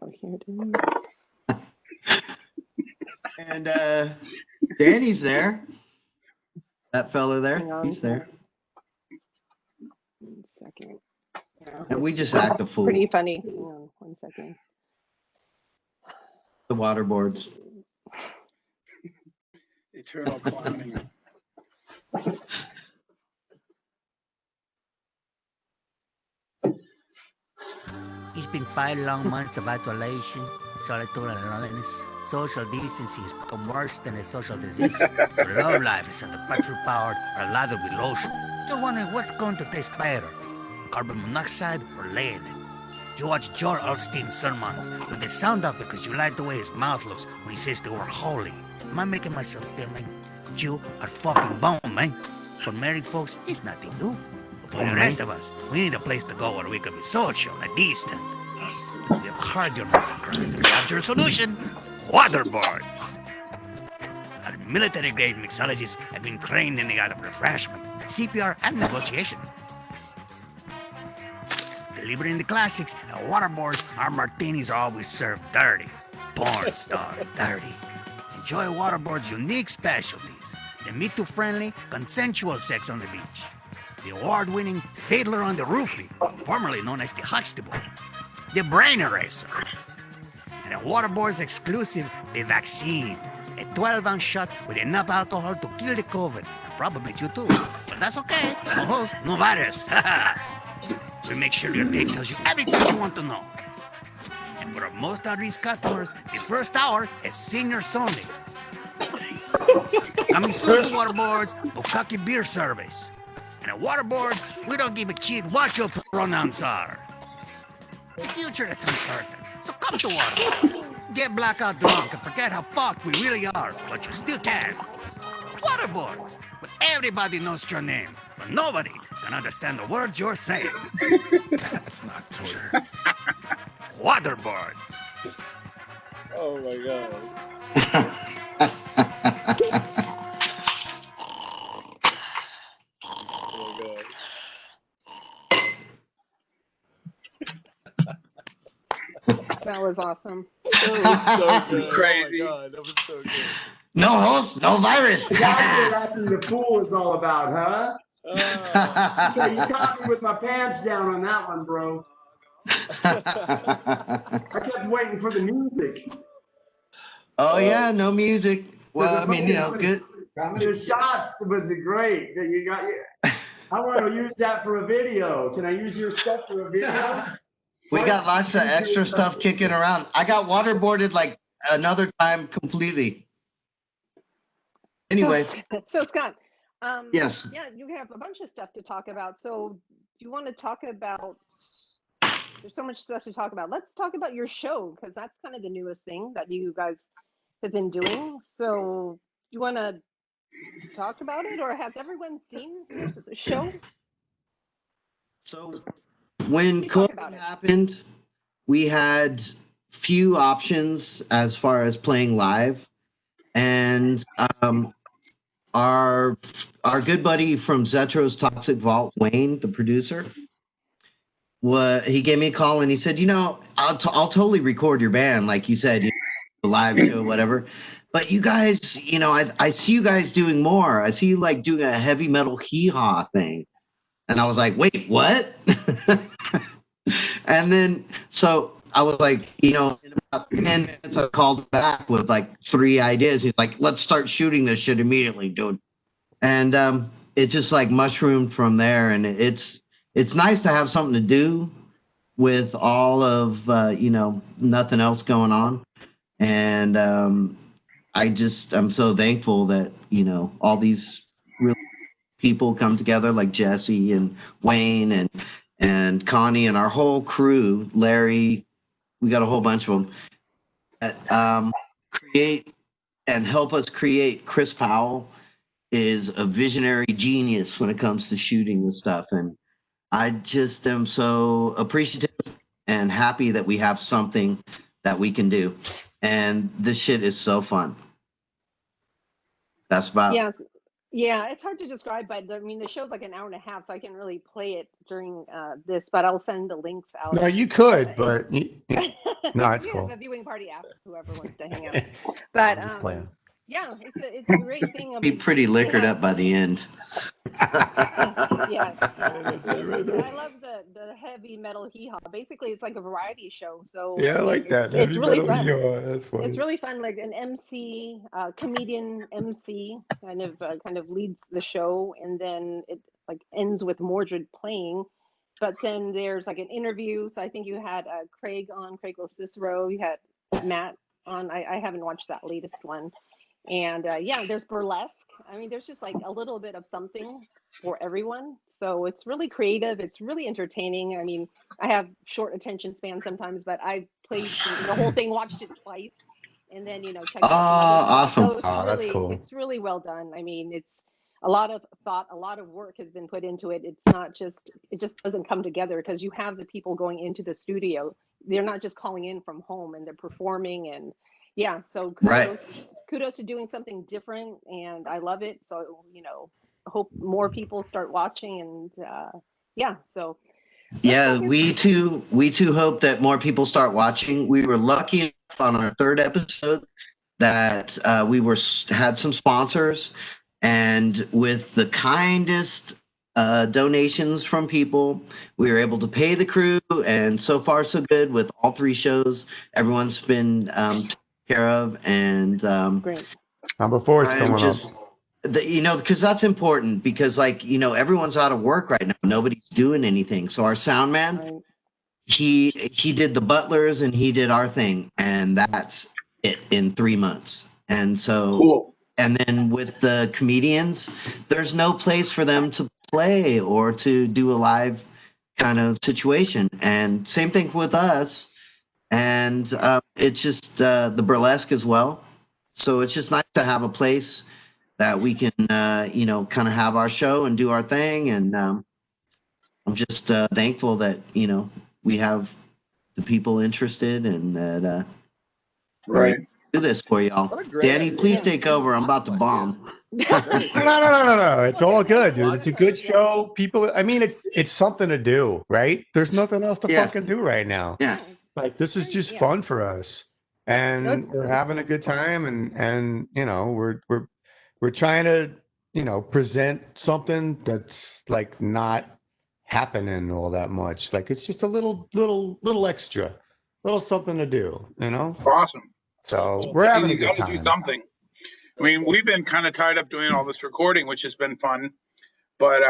Oh, here it is. And Danny's there. That fella there. He's there. 1 second. And we just act the fool. Pretty funny. Hang on 1 second. The waterboards. Eternal clowning. It's been 5 long months of isolation, solitude, and loneliness. Social distancing has become worse than a social disease. Your love life is under battery-powered or lathered with lotion. You're wondering what's going to taste better, carbon monoxide or lead. You watch Joel Osteen's sermons with the sound up because you like the way his mouth looks when he says the word holy. Am I making myself clear, man? You are fucking bomb, man. For married folks, it's nothing new. But for the rest of us, we need a place to go where we can be social and distant. We have heard your mountain cries. We have your solution. Waterboards. Our military-grade mixologists have been trained in the art of refreshment, CPR, and negotiation. Delivering the classics, at waterboards, our martinis are always served dirty. Porn star dirty. Enjoy waterboard's unique specialties. The me-too-friendly, consensual sex on the beach. The award-winning Fiddler on the Roofie, formerly known as the Huxtable. The Brain Eraser. And a waterboard's exclusive, the Vaccine. A 12-ounce shot with enough alcohol to kill the COVID, and probably you too. But that's okay. No host, no virus. We make sure your dick tells you everything you want to know. And for our most at-risk customers, the first hour is seniors only. Coming soon to waterboards, Bukkake beer service. And at waterboards, we don't give a shit what your pronouns are. The future is uncertain, so come to waterboards. Get blackout drunk and forget how fucked we really are, but you still can. Waterboards, but everybody knows your name, but nobody can understand the words you're saying. That's not Twitter. Waterboards. Oh my god. Oh my god. That was awesome. That was so good. Crazy. Oh my god, that was so good. No host, no virus. That's what Acting the Fool is all about, huh? Yeah, you caught me with my pants down on that one, bro. I kept waiting for the music. Oh yeah, no music. Well, I mean, you know, good. The shots was great that you got. I want to use that for a video. Can I use your stuff for a video? We got lots of extra stuff kicking around. I got waterboarded like another time completely. Anyway. So Scott, yes. Yeah, you have a bunch of stuff to talk about. So do you want to talk about, there's so much stuff to talk about. Let's talk about your show, because that's kind of the newest thing that you guys have been doing. So you want to talk about it, or has everyone seen the show? So when COVID happened, we had few options as far as playing live, and our good buddy from Zetro's Toxic Vault, Wayne, the producer, he gave me a call and he said, I'll totally record your band, like you said, the live show, whatever. But you guys, I see you guys doing more. I see you like doing a heavy metal hee-haw thing. And I was like, wait, what? And then, so I was like, in about 10 minutes, I called back with like 3 ideas. He's like, let's start shooting this shit immediately, dude. And it just like mushroomed from there. And it's nice to have something to do with all of, nothing else going on. And I'm so thankful that, all these real people come together like Jesse and Wayne and Connie and our whole crew, Larry, we got a whole bunch of them that create and help us create. Chris Powell is a visionary genius when it comes to shooting this stuff. And I just am so appreciative and happy that we have something that we can do. And this shit is so fun. That's about Yes. Yeah, it's hard to describe, but I mean, the show's like an hour and a half, so I can really play it during this, but I'll send the links out. No, you could, but no, it's cool. Have a viewing party after, whoever wants to hang out. But yeah, it's a great thing. Be pretty liquored up by the end. Yeah, I love the heavy metal hee-haw. Basically, it's like a variety show. So yeah, I like that. It's really fun. That's funny. It's really fun. Like an MC, comedian MC, kind of leads the show, and then it like ends with Mordred playing. But then there's like an interview. So I think you had Craig Cicero. You had Matt on. I haven't watched that latest one. And yeah, there's burlesque. I mean, there's just like a little bit of something for everyone. So it's really creative. It's really entertaining. I mean, I have short attention span sometimes, but I played the whole thing, watched it twice, and then checked out. Awesome! So it's that's cool. It's really well done. I mean, it's a lot of thought, a lot of work has been put into it. It's not just it just doesn't come together because you have the people going into the studio. They're not just calling in from home, and they're performing and. Yeah, so kudos to doing something different, and I love it. So hope more people start watching, and yeah. So yeah, we too hope that more people start watching. We were lucky enough on our 3rd episode that we had some sponsors, and with the kindest donations from people, we were able to pay the crew, and so far so good with all 3 shows. Everyone's been care of, and great. Number 4 is coming up. Because that's important, because everyone's out of work right now. Nobody's doing anything. So our sound man, he did the butlers and he did our thing, and that's it in 3 months. And so cool. And then with the comedians, there's no place for them to play or to do a live kind of situation. And same thing with us. And it's just the burlesque as well. So it's just nice to have a place that we can, kind of have our show and do our thing. And I'm just thankful that, we have the people interested and that right. Do this for y'all. Danny, please take over. I'm about to bomb. No. It's all good, dude. It's a good show. People, I mean, it's something to do, right? There's nothing else to fucking do right now. Yeah. Like, this is just fun for us. And we're having a good time, and we're trying to, present something that's like not happening all that much. Like, it's just a little extra, little something to do, Awesome. So we're having a you good got to time. do something. I mean, we've been kind of tied up doing all this recording, which has been fun, but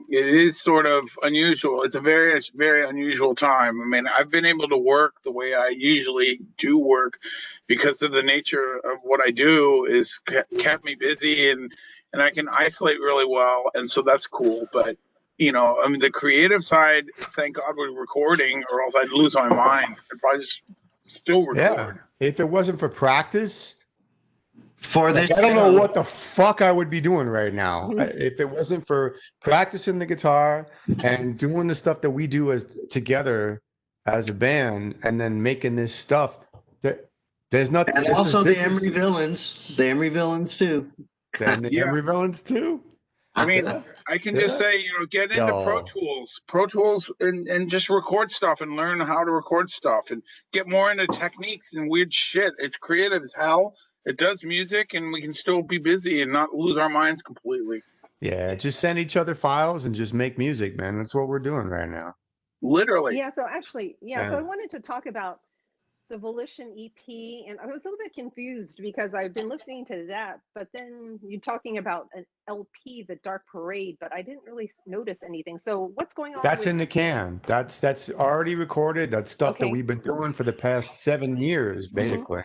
it is sort of unusual. It's a very, very unusual time. I mean, I've been able to work the way I usually do work because of the nature of what I do is kept me busy, and I can isolate really well, and so that's cool. But I mean, the creative side, thank God we're recording, or else I'd lose my mind. I'd probably just still record. Yeah. If it wasn't for practice, For this I don't know show, what the fuck I would be doing right now if it wasn't for practicing the guitar and doing the stuff that we do as together as a band, and then making this stuff. There's nothing. and also the Emery Villains. The Emery Villains too. And the Emery Villains too. I mean, I can just say, get into Pro Tools, and just record stuff and learn how to record stuff and get more into techniques and weird shit. It's creative as hell. It does music, and we can still be busy and not lose our minds completely. Yeah, just send each other files and just make music, man. That's what we're doing right now. Literally. Yeah. So actually, so I wanted to talk about the Volition EP, and I was a little bit confused because I've been listening to that, but then you're talking about an LP, The Dark Parade, but I didn't really notice anything. So what's going on? That's in the can. That's already recorded. That's stuff that we've been doing for the past 7 years, basically.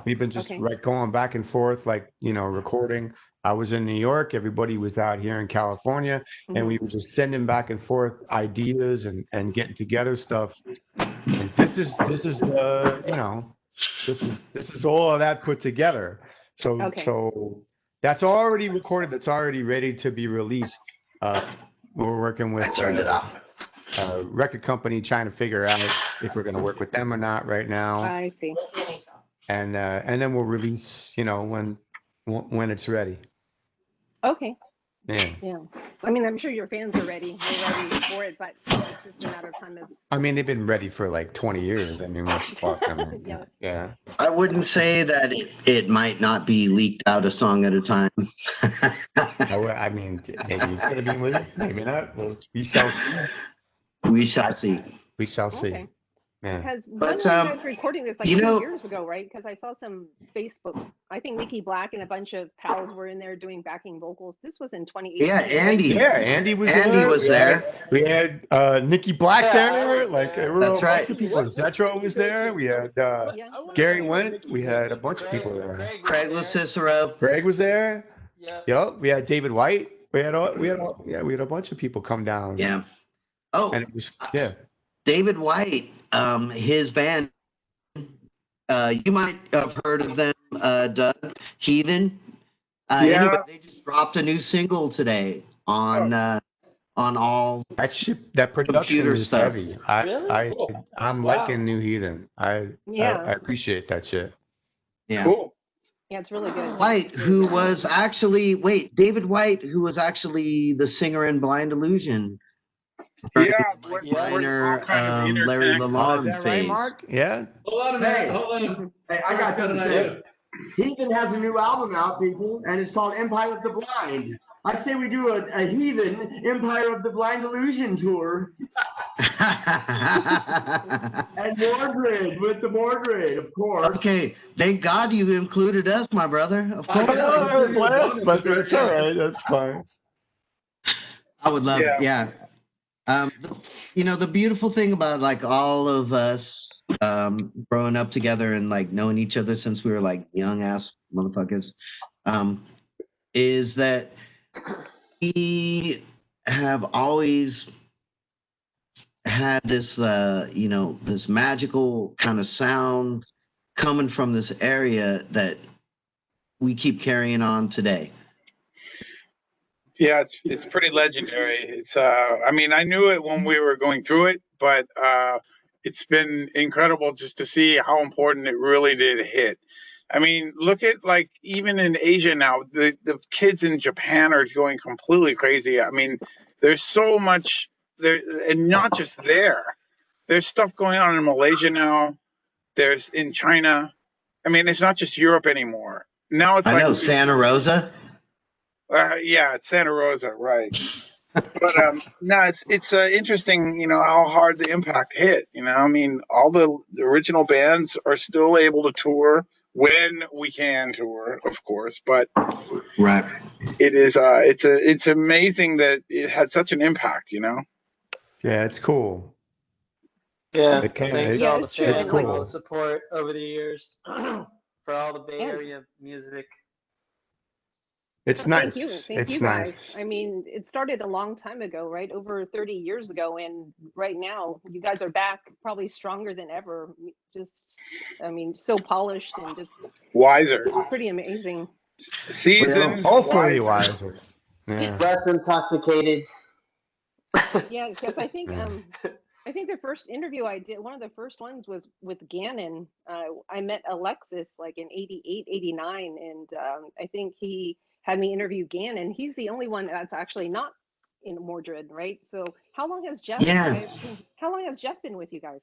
We've been just like going back and forth, like, recording. I was in New York, everybody was out here in California, and we were just sending back and forth ideas and getting together stuff. And this is the, this is all of that put together. So so that's already recorded, that's already ready to be released. We're working with a record company trying to figure out if we're going to work with them or not right now. I see. And then we'll release, when it's ready. Okay. Yeah. I mean, I'm sure your fans are ready. They're ready for it, but it's just a matter of time. I mean, they've been ready for like 20 years. I mean, what's the fuck? I mean, Yes. Yeah. I wouldn't say that it might not be leaked out a song at a time. I mean, maybe it's going to be leaked, maybe not. Well, we shall see. We shall see. We shall see. Okay. Yeah. Because when were you guys recording this? Like 2 years ago, right? Because I saw some Facebook. I think Nikki Black and a bunch of pals were in there doing backing vocals. This was in 2018. Yeah, Andy. Right? Yeah, Andy was there. We had Nikki Black there. Like, that's right. Bunch of people. Zetro was there. We had Gary Went. We had a bunch of people there. Craig LaCicero. Greg was there. Yep. We had David White. We had a bunch of people come down. Yeah. Oh. And it was David White. His band, you might have heard of them, Doug, Heathen. Anyway, they just dropped a new single today on all that production is stuff. heavy. I'm liking New Heathen. I appreciate that shit. Yeah. Cool. Yeah, it's really good. White, who was actually David White, who was actually the singer in Blind Illusion. Larry Lalonde phase. Right, Mark? Yeah. Hold on a minute. Hey, I got something to say. Heathen has a new album out, people, and it's called Empire of the Blind. I say we do a Heathen Empire of the Blind Illusion tour. And Mordred, with the Mordred, of course. Okay, thank God you included us, my brother. Of course. I know that was last, but it's all right. That's fine. I would love it. Yeah. The beautiful thing about like all of us growing up together and like knowing each other since we were like young ass motherfuckers is that we have always had this this magical kind of sound coming from this area that we keep carrying on today. Yeah, it's pretty legendary. It's I mean, I knew it when we were going through it, but it's been incredible just to see how important it really did hit. I mean, look at like even in Asia now, the kids in Japan are going completely crazy. I mean, there's so much there, and not just there. There's stuff going on in Malaysia now. There's in China. I mean, it's not just Europe anymore. Now it's like Santa Rosa. Yeah, it's Santa Rosa, right? But no, it's interesting, how hard the impact hit. I mean, all the original bands are still able to tour when we can tour, of course. But right, it is it's amazing that it had such an impact. Yeah, it's cool. Yeah, thanks to all the fans, it's cool. all the support over the years for all the Bay Area music. It's Thank you. nice. Thank It's you guys. nice. I mean, it started a long time ago, right? Over 30 years ago. And right now, you guys are back probably stronger than ever. Just, I mean, so polished and just wiser. It's pretty amazing. Seasoned, hopefully wiser. Yeah. Less intoxicated. Yeah, because I think the first interview I did, one of the first ones was with Gannon. I met Alexis like in 88, 89, and I think he had me interview Gannon. He's the only one that's actually not in Mordred, right? So how long has Jeff? Yeah. How long has Jeff been with you guys?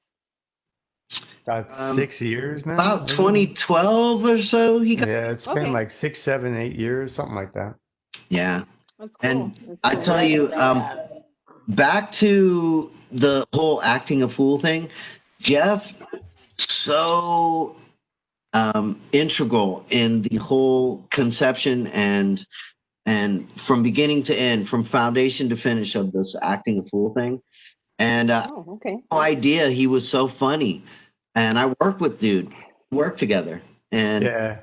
About 6 years now. About 2012 or so. Yeah, it's been like 6, 7, 8 years, something like that. Yeah. That's cool. And That's I cool. tell you, back to the whole acting a fool thing, Jeff, so integral in the whole conception and from beginning to end, from foundation to finish of this acting a fool thing. And no idea he was so funny. And I worked with dude, worked together. And yeah.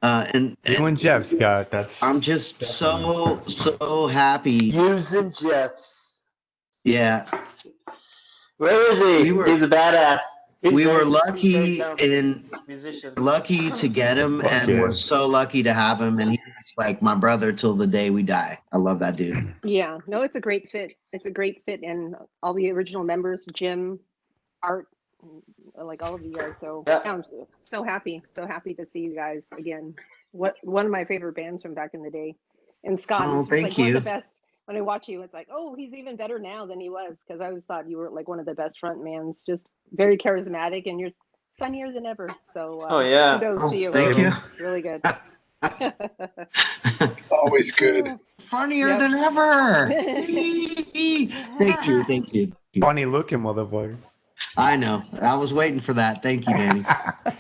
And you and Jeff, Scott, that's I'm just so happy. Using Jeff's. Yeah. Where is he? He's a badass. We were lucky musician. lucky to get him, and we're so lucky to have him. And he's like my brother till the day we die. I love that dude. Yeah, no, it's a great fit. It's a great fit, and all the original members, Jim, Art, like all of you guys. So I'm so happy to see you guys again. One of my favorite bands from back in the day. And Scott, Oh, it's just thank like one you. of the best. When I watch you, it's like, oh, he's even better now than he was, because I always thought you were like one of the best frontmans, just very charismatic, and you're funnier than ever. So kudos to you. Thank you. Really good. Always good. Funnier than ever. Thank you. Funny looking motherfucker. I know. I was waiting for that. Thank you, Danny.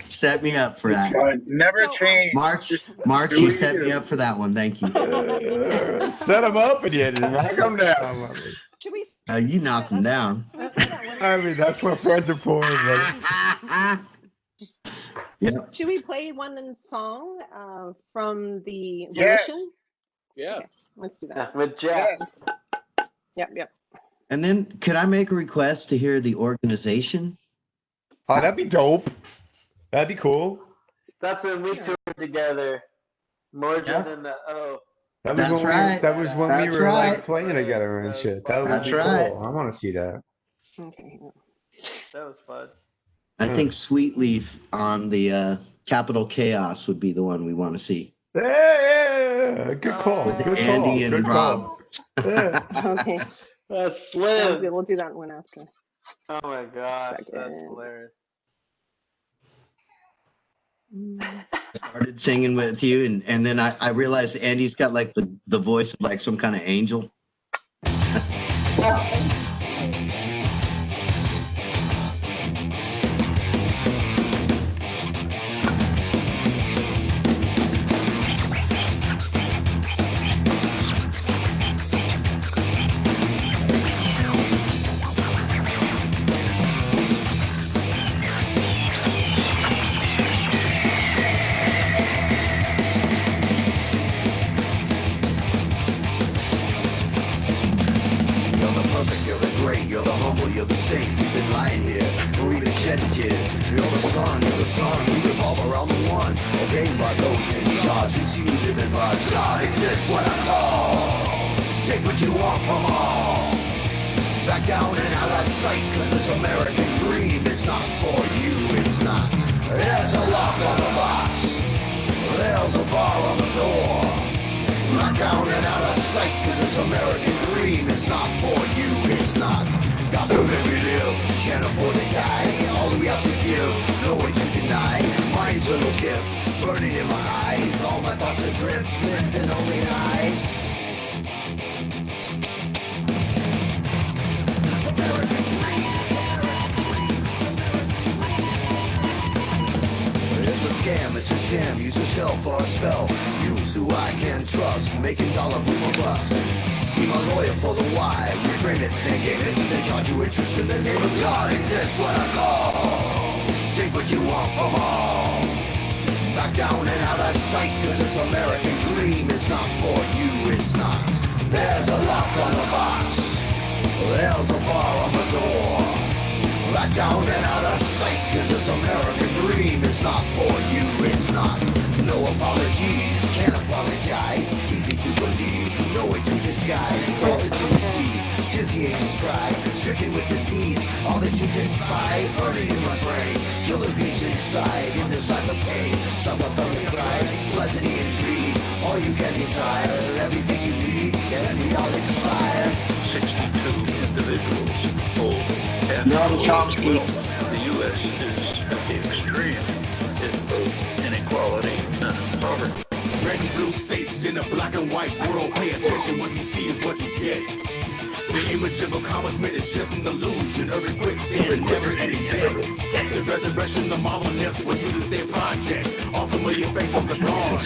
Set me up for that. Fine. Never change. March, you set me up for that one. Thank you. Set him up and you had to knock him down. Should we? You knocked him down. I mean, that's what friends are for, brother. Yeah. Should we play one song from the Yes. Volition? Yeah. Okay, let's do that. With Jeff. Yep. And then could I make a request to hear the organization? Oh, that'd be dope. That'd be cool. That's when we toured together. Mordred and the That was when we were like playing together and shit. That would be cool. right. I want to see that. Okay. That was fun. I think Sweet Leaf on the Capital Chaos would be the one we want to see. Yeah. Good call. With Good Andy call. and Good Rob. call. Yeah. Okay. That's Sounds slim. good. We'll do that one after. Oh my gosh, that's Second. hilarious. Started singing with you, and then I realized Andy's got like the voice of like some kind of angel. You're the humble, you're the saint. You've been lying here, or even shedding tears. You're the song, you revolve around the one. Obeyed by those in charge who see you living by. God exists what I call. Take what you want from all. Back down and out of sight, cause this American dream is not for you, it's not. There's a lock on the box. There's a bar on the door. Locked down and out of sight, cause this American dream is not for you, it's not. Got to live, we live, can't afford to die. All we have to give, no way to deny. My eternal gift, burning in my eyes. All my thoughts adrift, listen only eyes. This American dream. It's a scam, it's a sham, use a shell for a spell. Use who I can trust, making dollar boom or bust. See my lawyer for the why, reframe it, then game it. They charge you interest in the name of God. Exists what I call. Take what you want from all. Back down and out of sight, cause this American dream is not for you, it's not. There's a lock on the box, there's a bar on the door. Back down and out of sight, cause this American dream is not for you, it's not. No apologies, can't apologize, easy to believe, no way to disguise. All that you receive, tis the angel's pride, stricken with disease, all that you despise, burning in my brain, killer beast inside, in this life of pain, suffer from the pride, gluttony and greed, all you can desire, everything you need, and we all expire. 62 individuals hold Chomsky. The U.S. is at the extreme in both inequality and poverty. Red and blue states in a black and white world, pay attention, what you see is what you get. The image of accomplishment is just an illusion, urban quicksand, never ending death. The resurrection of monoliths were used as their projects, all familiar faces are gone.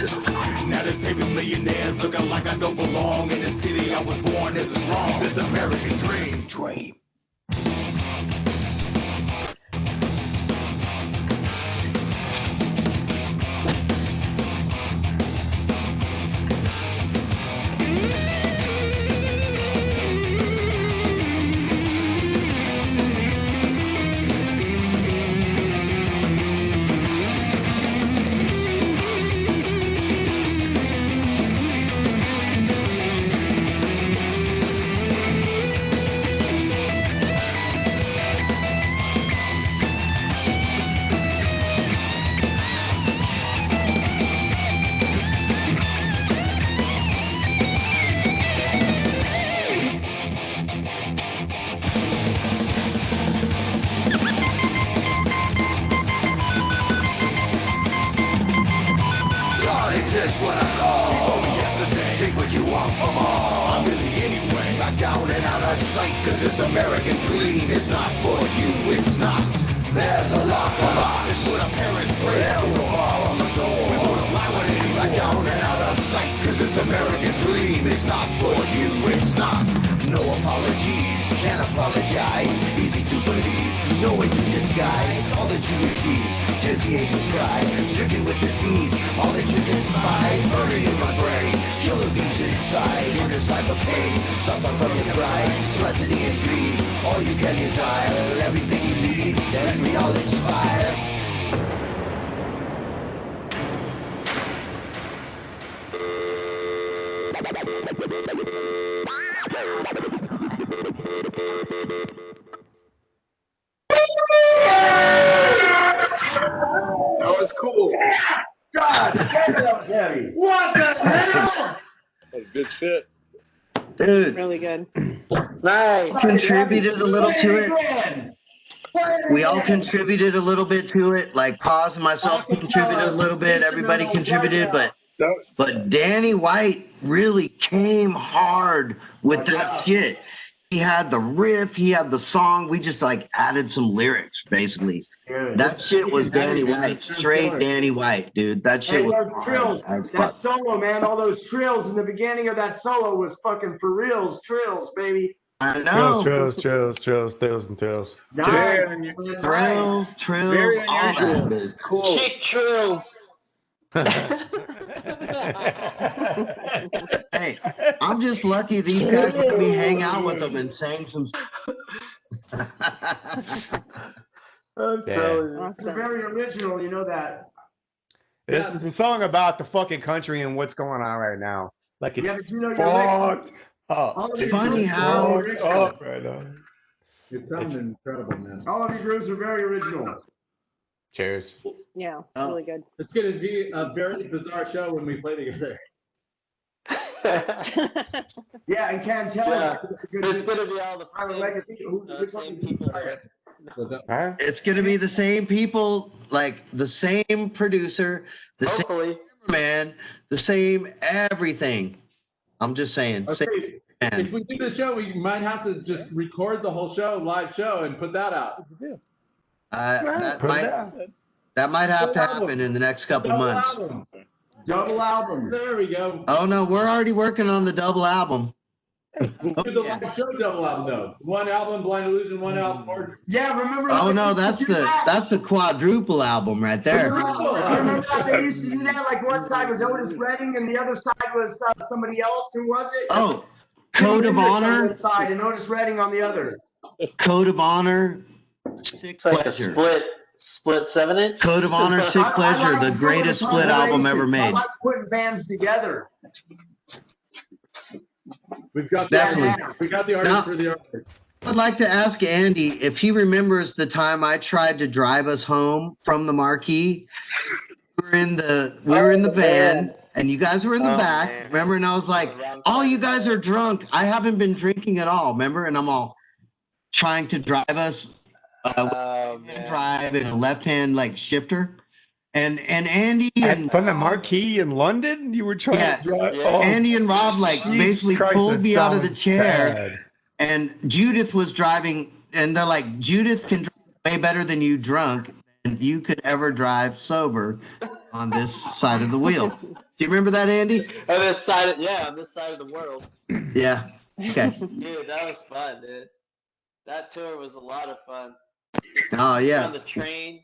Now there's paper millionaires looking like I don't belong in the city I was born, this is wrong. This American dream. Cause this American dream is not for you, it's not. There's a lock on the box, it's what our parents pray. There's a bar on the door, we won't lie with it. Back down and out of sight, cause this American dream is not for you, it's not. No apologies, can't apologize, easy to believe, no way to disguise. All that you receive, tis the angel's cry, stricken with disease, all that you despise, burning in my brain, killer beast inside, in this life of pain, suffer from your pride, gluttony and greed, all you can desire, everything you need, and we all inspire. That was cool. God, that was heavy. What the hell? That was good shit. Dude. Really good. Nice. Contributed a little to it. We all contributed a little bit to it. Like Paz and myself contributed a little bit. Everybody contributed, but Danny White really came hard with that shit. He had the riff, he had the song. We just like added some lyrics, basically. That shit was Danny White, straight Danny White, dude. That shit was trills. That solo, man, all those trills in the beginning of that solo was fucking for reals, trills, baby. I know. Trills, and trills. Nice. Trills, all that is cool. Chick trills. Hey, I'm just lucky these guys let me hang out with them and sang some. I'm telling you. It's very original, you know that. This is a song about the fucking country and what's going on right now. Like it's but you know, fucked up. It's funny how right now. It sounds incredible, man. All of your grooves are very original. Cheers. Yeah, really good. It's going to be a very bizarre show when we play together. Yeah, and can't tell. Yeah. It's going to be all the same people. It's going to be the same people, like the same producer, the same cameraman, the same everything. I'm just saying. Okay. If we do the show, we might have to just record the whole show, live show, and put that out. That might have to happen in the next couple months. Double album. There we go. Oh no, we're already working on the double album. Do the live show double album though. One album, Blind Illusion. One album, Mordred. Yeah, remember? Oh no, that's the quadruple album right there. Remember how they used to do that? Like one side was Otis Redding and the other side was somebody else. Who was it? Oh, Code of Honor. On one side and Otis Redding on the other. Code of Honor, Sick Pleasure. Split 7-inch. Code of Honor, Sick Pleasure, the greatest split album ever made. I like putting bands together. We've got the artist. We got the artist for the artist. I'd like to ask Andy if he remembers the time I tried to drive us home from the Marquee. We were in the van, and you guys were in the back. Man. Remember? And I was like, "Oh, you guys are drunk. I haven't been drinking at all." Remember? And I'm all trying to drive us. Drive in a left-hand like shifter. And Andy and from the Marquee in London, you were trying to drive. Oh, Andy and Rob like basically Christ, pulled me out of the chair, bad. and Judith was driving, and they're like, Judith can drive way better than you drunk, and you could ever drive sober on this side of the wheel. Do you remember that, Andy? On this side, on this side of the world. Yeah. Okay. Dude, that was fun, dude. That tour was a lot of fun. Oh yeah. On the train.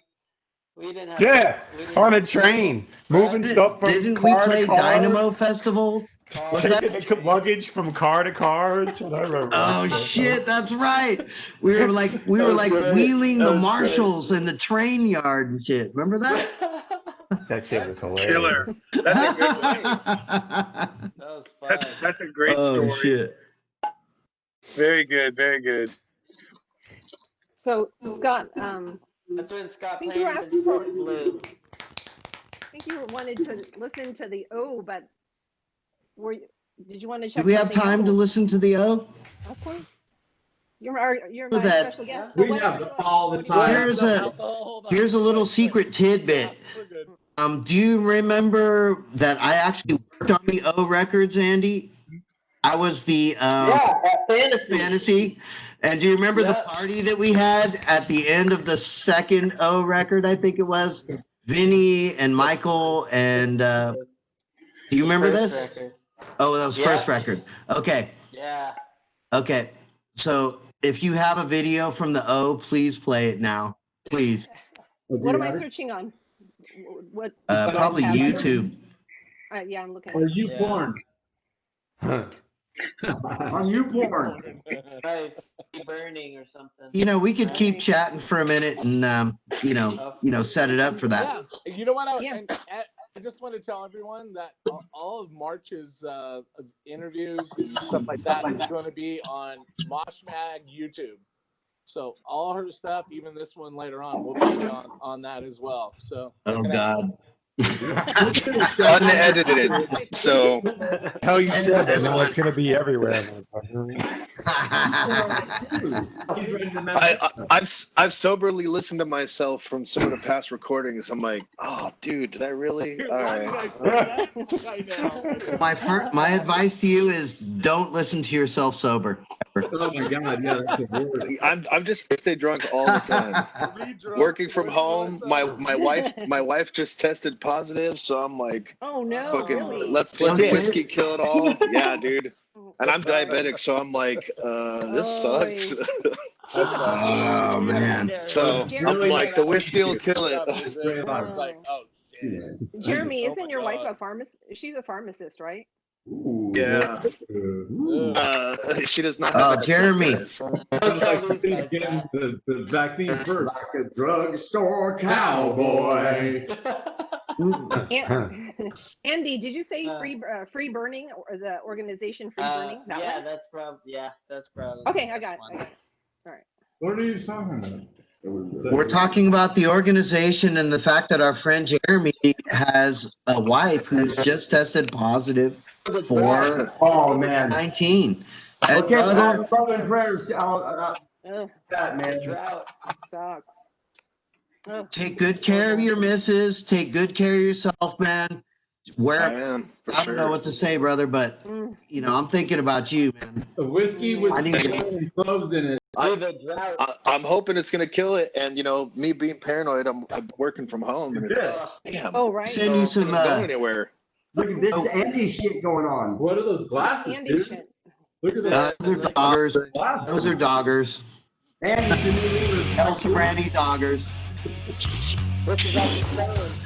We didn't have on a train, moving stuff from Didn't car we play to car, Dynamo Festival? Was that luggage from car to car? That's what I remember. Oh shit, that's right. We were like wheeling the marshals in the train yard and shit. Remember that? That shit was hilarious. Killer. That's a good one. That was fun. That's a great story. Oh shit. Very good. Very good. So Scott, that's when Scott I think played you were asking for blue. I think you wanted to listen to the but did you want to check? Do we have time to listen to the O? Of course. You're my special guest. We have all the time. Here's a little secret tidbit. Do you remember that I actually worked on the O records, Andy? I was the fantasy. And do you remember the party that we had at the end of the second O record? I think it was Vinny and Michael and do you remember this? Record. Oh, that was first record. Okay. Yeah. Okay. So if you have a video from the O, please play it now, please. What am I searching on? What? Probably YouTube. Yeah, I'm looking. Are you porn? On you porn. Right. Burning or something. You know, we could keep chatting for a minute and set it up for that. Yeah. You know what? I just want to tell everyone that all of March's interviews and stuff like that is going to be on Mosh Mag YouTube. So all her stuff, even this one later on, will be on that as well. So. Oh God. Unedited. So hell, you said that. No, it's gonna be everywhere. I've soberly listened to myself from some of the past recordings. I'm like, oh, dude, did I really? All right. My advice to you is don't listen to yourself sober. Oh my God, yeah, that's the worst. I'm just stay drunk all the time. Working from home, my wife just tested positive, so I'm like, oh no, fucking, really? let's let the whiskey kill it all. Yeah, dude. And I'm diabetic, so I'm like, this sucks. Oh man. So I'm like, the whiskey will kill it. Jeremy, isn't your wife a pharmacist? She's a pharmacist, right? Yeah. She does not have Jeremy. Getting the vaccine first. Like a drugstore cowboy. Andy, did you say free burning or the organization Free Burning? That's probably. Okay, I got it. All right. What are you talking about? We're talking about the organization and the fact that our friend Jeremy has a wife who's just tested positive for COVID-19. Okay, brother and prayers. That man. Drought sucks. Take good care of your missus. Take good care of yourself, man. I am, I don't know what to say, brother, but I'm thinking about you, man. The whiskey was cloves in it. I'm hoping it's gonna kill it, and me being paranoid, I'm working from home, and it's damn. Oh right. Send you some. Going anywhere. Look at this Andy shit going on. What are those glasses, Andy dude? shit. Look at Those are doggers. Those are doggers. And he's the new leader of El Sobrani doggers. What's his phone?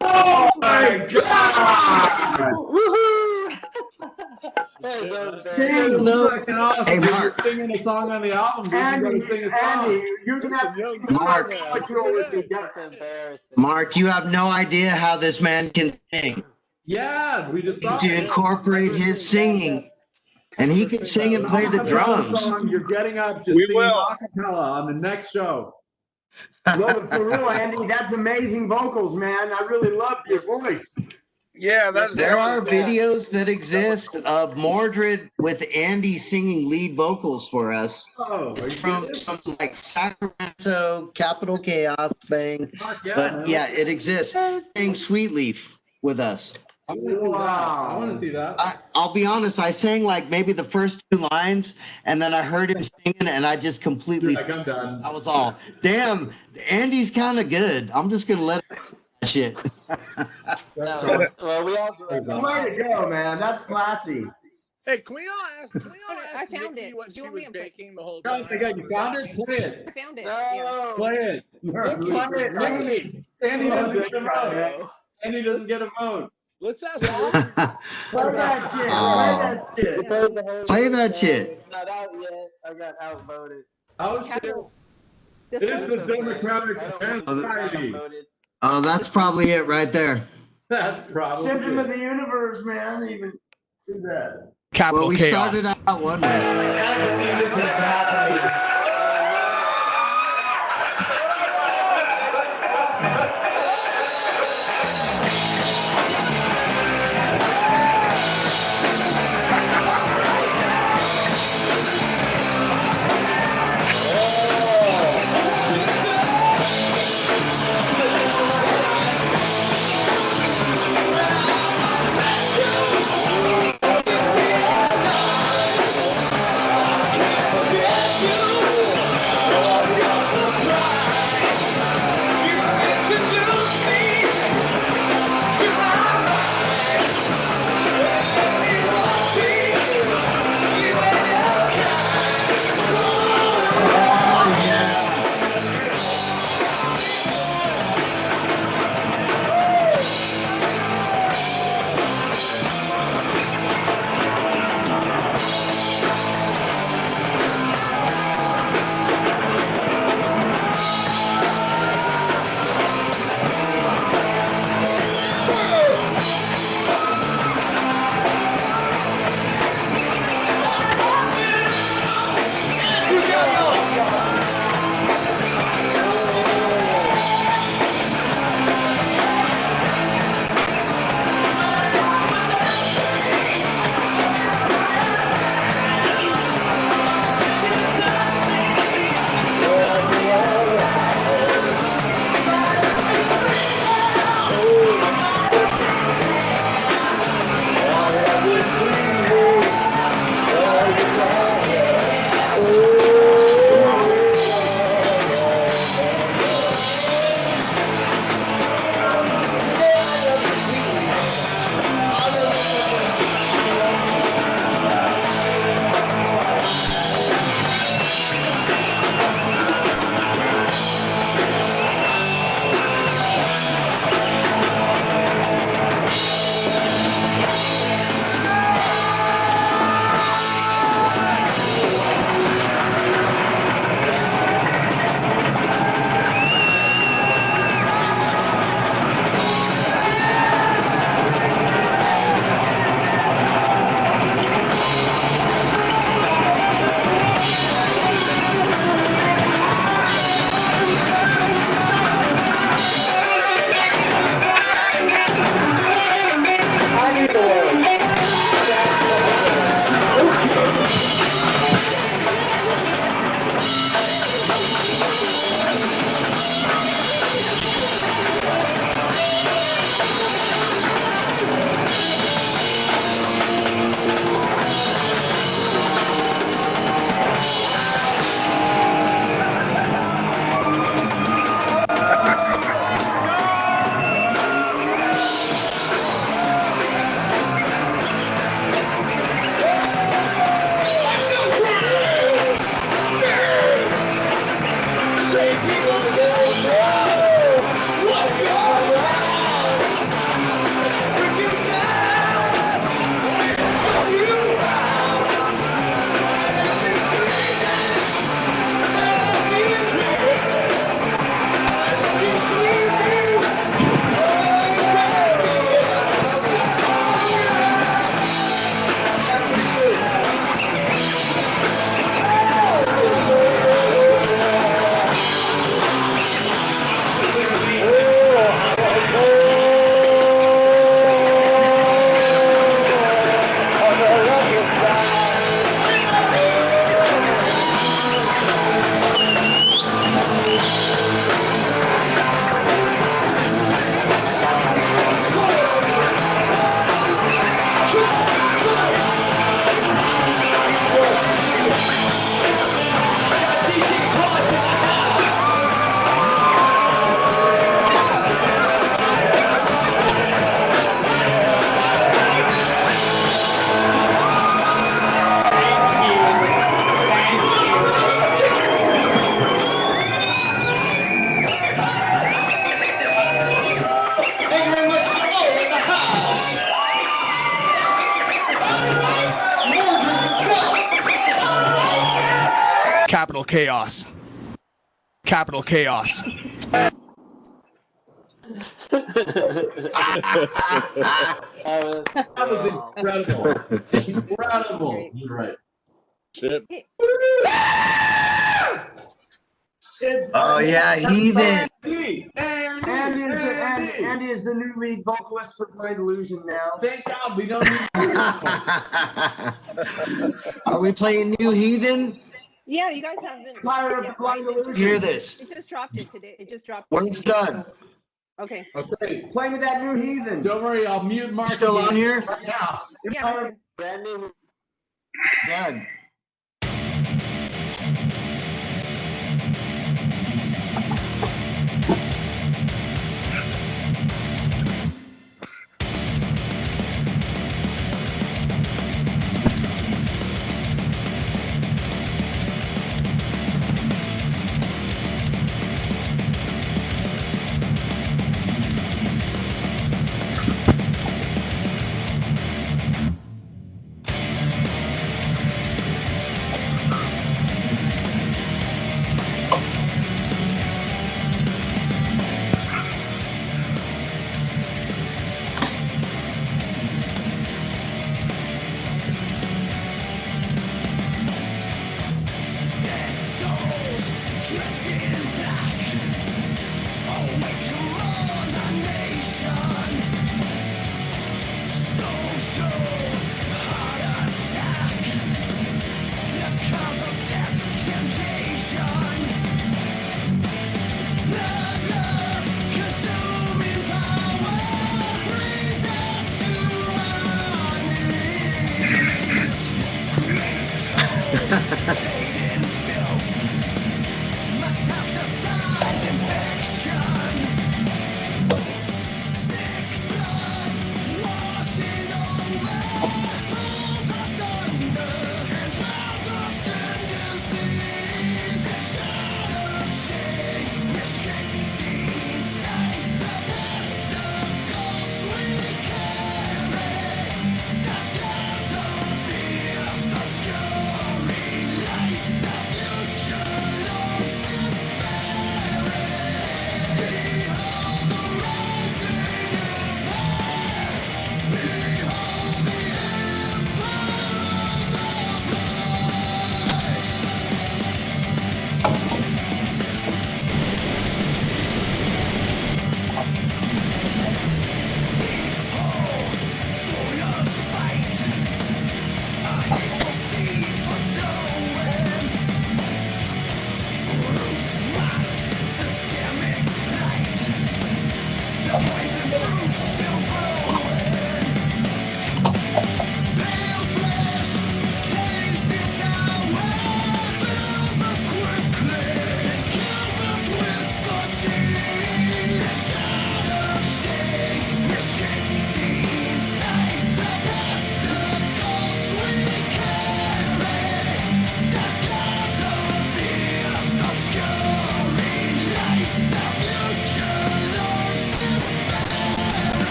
Oh my God! Woohoo! Sam, look, awesome. Hey, You're Mark. singing a song on the album. Dude. Andy, You gotta sing a song. Andy, you're gonna have to Mark. with me. That's embarrassing. Mark, you have no idea how this man can sing. Yeah, we just saw To it. incorporate his singing. And he can sing and play the drums. Song, you're getting up, just We singing will. a cappella on the next show. No, for real, Andy, that's amazing vocals, man. I really love your voice. Yeah, there are videos that exist of Mordred with Andy singing lead vocals for us. Oh, from like Sacramento, Capital Chaos thing. Yeah, but man. yeah, it exists. Sang Sweet Leaf with us. I want to see that. I want to see that. I'll be honest, I sang like maybe the first 2 lines, and then I heard him singing, and I just completely. Like, I'm done. I was all, damn, Andy's kind of good. I'm just gonna let him that shit. Well, we all. Way to go, man. That's classy. Hey, can we all ask I found Nikki it. what Do she you want was me to play? baking the whole Guys, time? you found it? Play it. I found it. No. Play it. Play it. Andy. Andy doesn't get a vote. Andy doesn't get a vote. Let's ask Play that shit. Play that shit. Play that shit. Not out yet. I got outvoted. Oh, shit. It's a Democratic Society. Oh, that's probably it right there. That's probably Symptom it. of the universe, man. Even do that. Well, we started out one way. capital chaos. Capital chaos. That was incredible. Incredible. You're right. Shit. Oh yeah, heathen. Andy is the new lead vocalist for Blind Illusion now. Thank God we don't need. Are we playing New Heathen? Yeah, you guys haven't. Pirate of Yeah, the Blind right? Illusion. Hear this. It just dropped it today. It just dropped. When it's done. Okay. Okay. Play me that New Heathen. Don't worry, I'll mute Mark. Still on here? Right now. Yeah. Brand new. Done.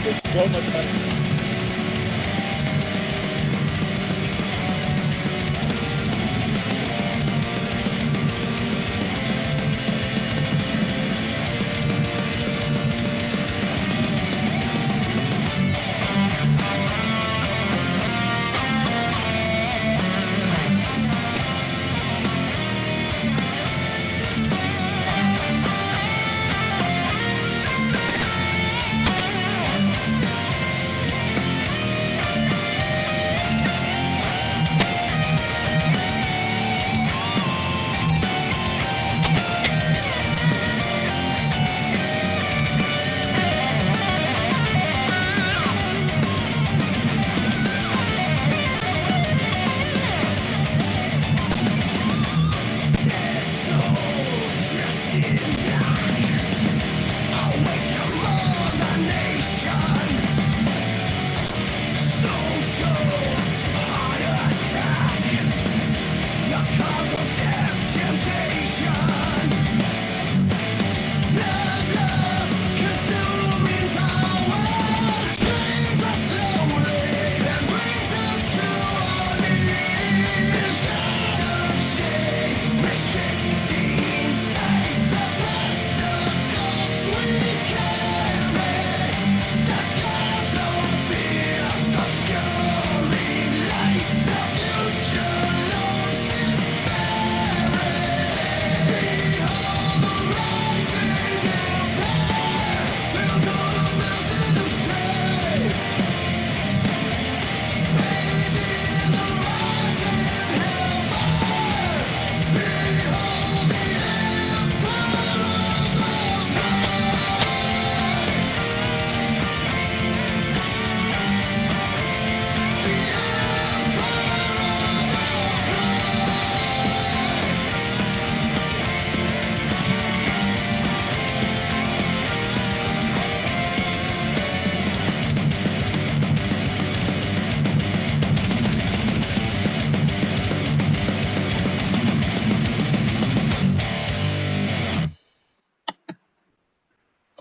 There's so much fun.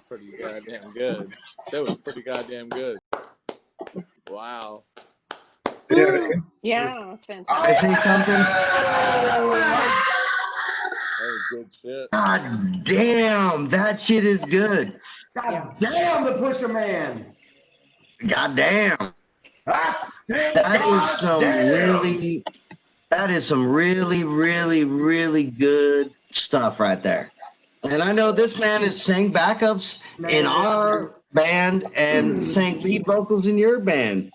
pretty goddamn good. That was pretty goddamn good. Wow. Yeah, it's fantastic. I say something. That was good shit. God damn, that shit is good. God damn, the Pusher Man. God damn. That is some really good stuff right there. And I know this man has sang backups in our band and sang lead vocals in your band.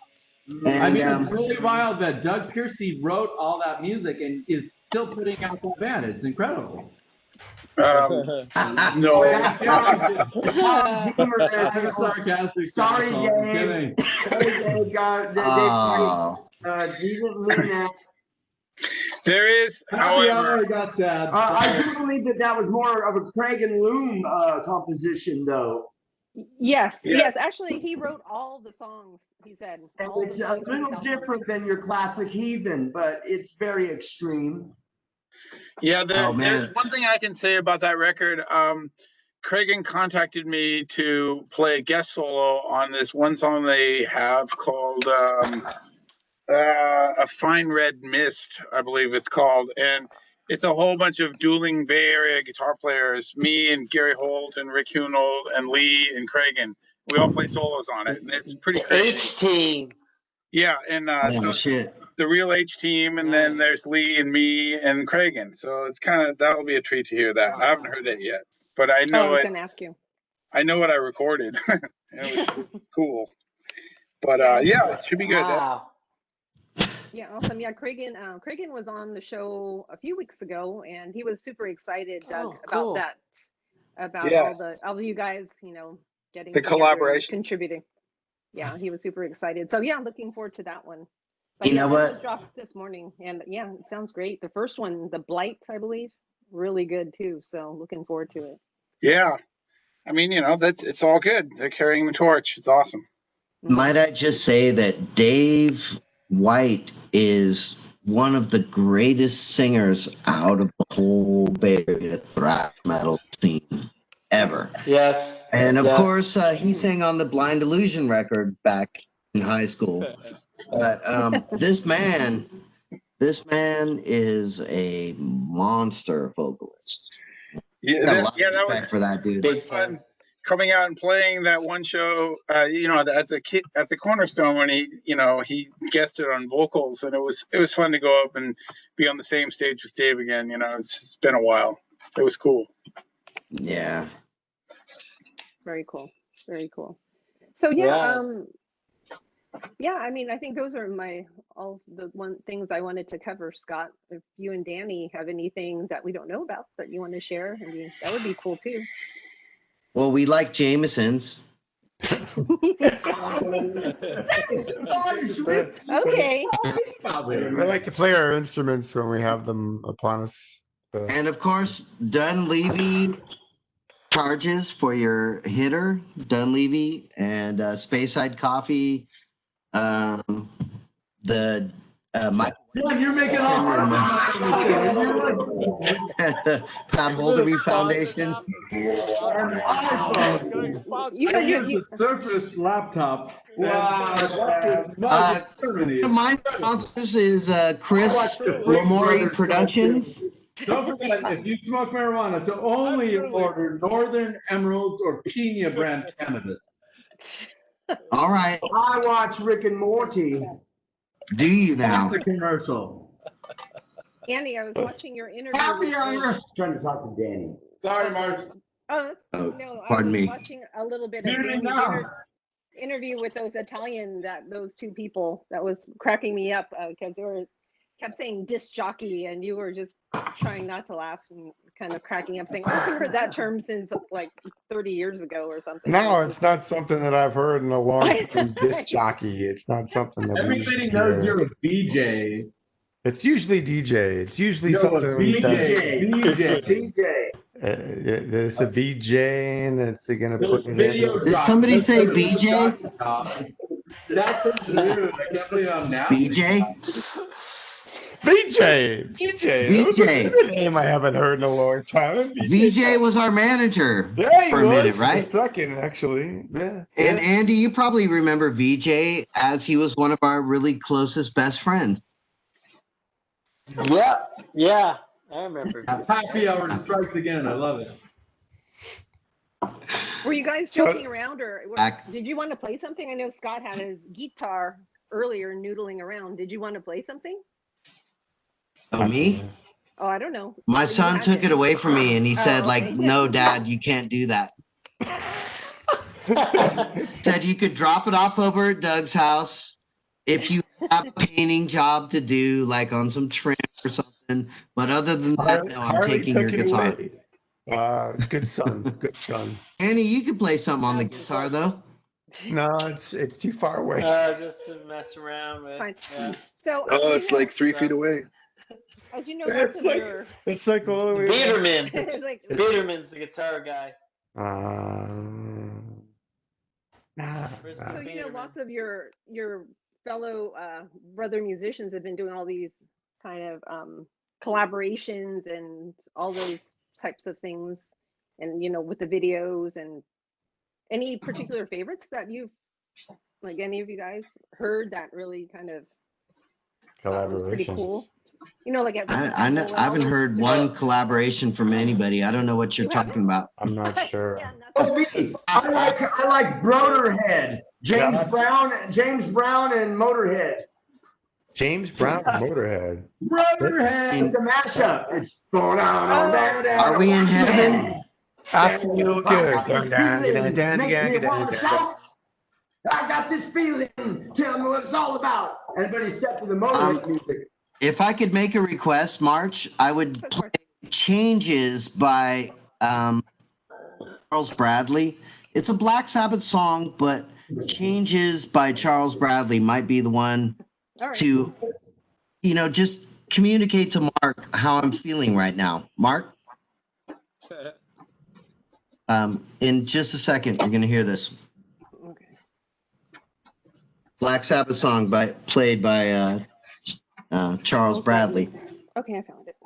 And, I mean, it's really wild that Doug Piercy wrote all that music and is still putting out that band. It's incredible. No. Tom's humor there. I'm sarcastic. Sorry, I'm Dave. kidding. Sorry, Dave. He didn't mean that. There is, however, got sad. I do believe that was more of a Craig and Loom composition, though. Yes. Actually, he wrote all the songs. He said It's a little different than your classic Heathen, but it's very extreme. Yeah, there's one thing I can say about that record. Craig contacted me to play a guest solo on this one song they have called A Fine Red Mist, I believe it's called. And it's a whole bunch of dueling Bay Area guitar players, me and Gary Holt and Rick Hunold and Lee and Craig. We all play solos on it. And it's pretty crazy. H-Team. Yeah, and the real H Team, and then there's Lee and me and Cragen. So it's that'll be a treat to hear that. I haven't heard it yet, but I know I was going to ask you. I know what I recorded. It was cool. But it should be good. Wow. Yeah, awesome. Yeah, Cragen was on the show a few weeks ago, and he was super excited, Doug, about that. About all of you guys, getting the collaboration, contributing. Yeah, he was super excited. So yeah, looking forward to that one. But you know what? It dropped this morning, and yeah, it sounds great. The first one, The Blight, I believe, really good too. So looking forward to it. Yeah, I mean, it's all good. They're carrying the torch. It's awesome. Might I just say that Dave White is one of the greatest singers out of the whole Bay Area thrash metal scene ever. Yes. And of course, he sang on the Blind Illusion record back in high school. But this man is a monster vocalist. Yeah, that was for that dude. It was fun coming out and playing that one show. At the Cornerstone when he guested on vocals, and it was fun to go up and be on the same stage with Dave again. It's been a while. It was cool. Yeah. Very cool. Very cool. So yeah. I mean, I think those are all the things I wanted to cover, Scott. If you and Danny have anything that we don't know about that you want to share, I mean, that would be cool too. Well, we like Jameson's. Okay. We like to play our instruments when we have them upon us. And of course, Dunleavy charges for your hitter, Dunleavy, and Speyside Coffee. You're making all the Pat Holderby Foundation. The Surface laptop. Wow. My sponsors is Chris Lommori Productions. Don't forget, if you smoke marijuana, to only order Northern Emeralds or Pina brand cannabis. All right. I watch Rick and Morty. Do you now? That's a commercial. Andy, I was watching your interview. Trying to talk to Danny. Sorry, Mark. No, pardon me. Watching a little bit of Danny's interview with those two people. That was cracking me up because they kept saying disc jockey, and you were just trying not to laugh and kind of cracking up, saying, "I haven't heard that term since like 30 years ago or something." No, it's not something that I've heard in a long time. Disc jockey. It's not something that everybody knows you're a BJ. It's usually DJ. It's usually something. BJ. There's a VJ, and it's gonna put. Did somebody say BJ? That's a dude. I can't believe I'm now. BJ. VJ. VJ. That's a name I haven't heard in a long time. VJ was our manager for a minute, right? For a second, actually. Yeah. And Andy, you probably remember VJ as he was one of our really closest best friends. Yeah, I remember. Happy hour strikes again. I love it. Were you guys joking around, or did you want to play something? I know Scott had his guitar earlier, noodling around. Did you want to play something? Oh, me? Oh, I don't know. My son took it away from me, and he said, like, no, Dad, you can't do that. Said you could drop it off over at Doug's house if you have a painting job to do, like on some trim or something. But other than that, no, I'm taking your guitar. Good son. Good son. Annie, you could play something on the guitar, though. No, it's too far away. Just to mess around with. Fine. Yeah. So, it's like 3 feet away. As you know, It's like all the way. Biedermann. Like, Biedermann's the guitar guy. So you know, lots of your fellow brother musicians have been doing all these kind of collaborations and all those types of things, and you know, with the videos. And any particular favorites that you've, like, any of you guys heard that really kind of was pretty cool? You know, like I haven't heard one collaboration from anybody. I don't know what you're talking about. I'm not sure. I like Broderhead. James Brown and Motorhead. James Brown and Motorhead. Broderhead. It's a mashup. It's going on down. Are we in heaven? I feel good. I got this feeling. Tell me what it's all about. Everybody set to the Motorhead music. If I could make a request, March, I would play Changes by Charles Bradley. It's a Black Sabbath song, but Changes by Charles Bradley might be the one to, you know, just communicate to Mark how I'm feeling right now. Mark? In just a second, you're going to hear this. Okay. Black Sabbath song played by Charles Bradley. Okay, I found it.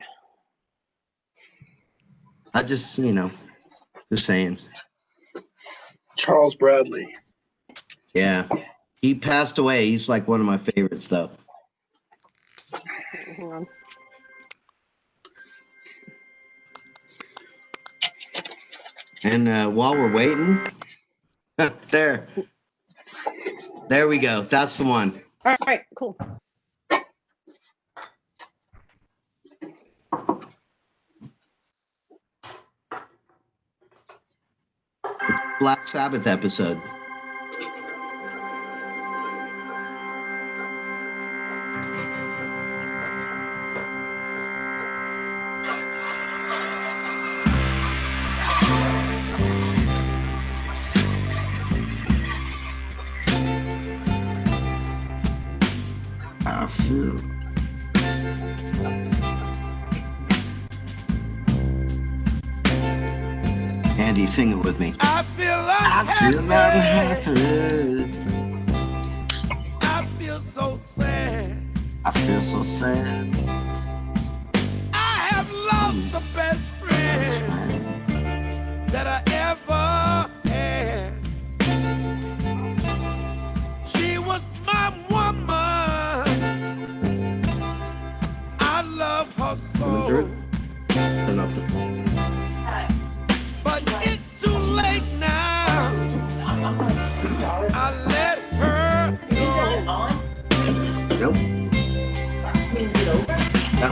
I just, you know, just saying. Charles Bradley. Yeah. He passed away. He's like one of my favorites, though. Hang on. And while we're waiting, there we go. That's the one. All right, cool. It's a Black Sabbath episode. I feel. Andy, sing it with me. I feel like I feel happy. I feel so sad. I feel so sad. I have lost the best friend that I ever had. She was my woman. I love her so. Turn off the phone. But it's too late now. I let her go. Nope. Is it over? No.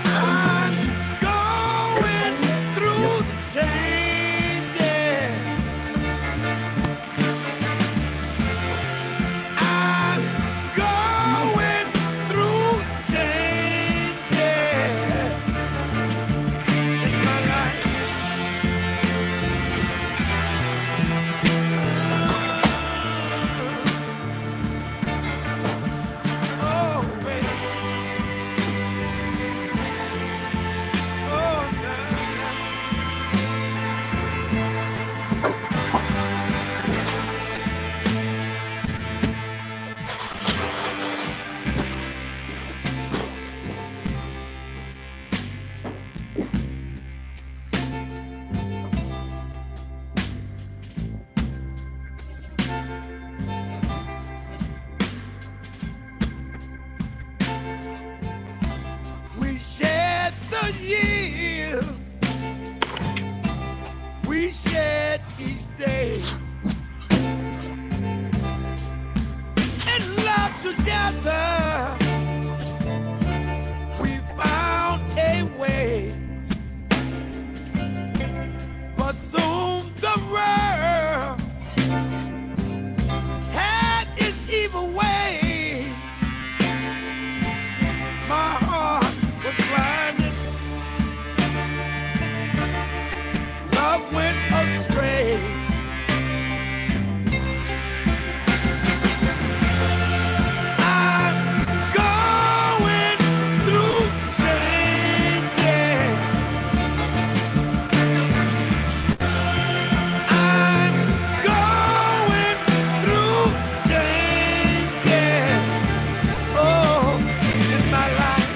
I'm going through changes. I'm going through changes in my life. Oh, baby. bed each day and love together. We found a way, but soon the world had its evil way. My heart was blinded, love went astray. I'm going through changes. I'm going through changes. Oh, in my life.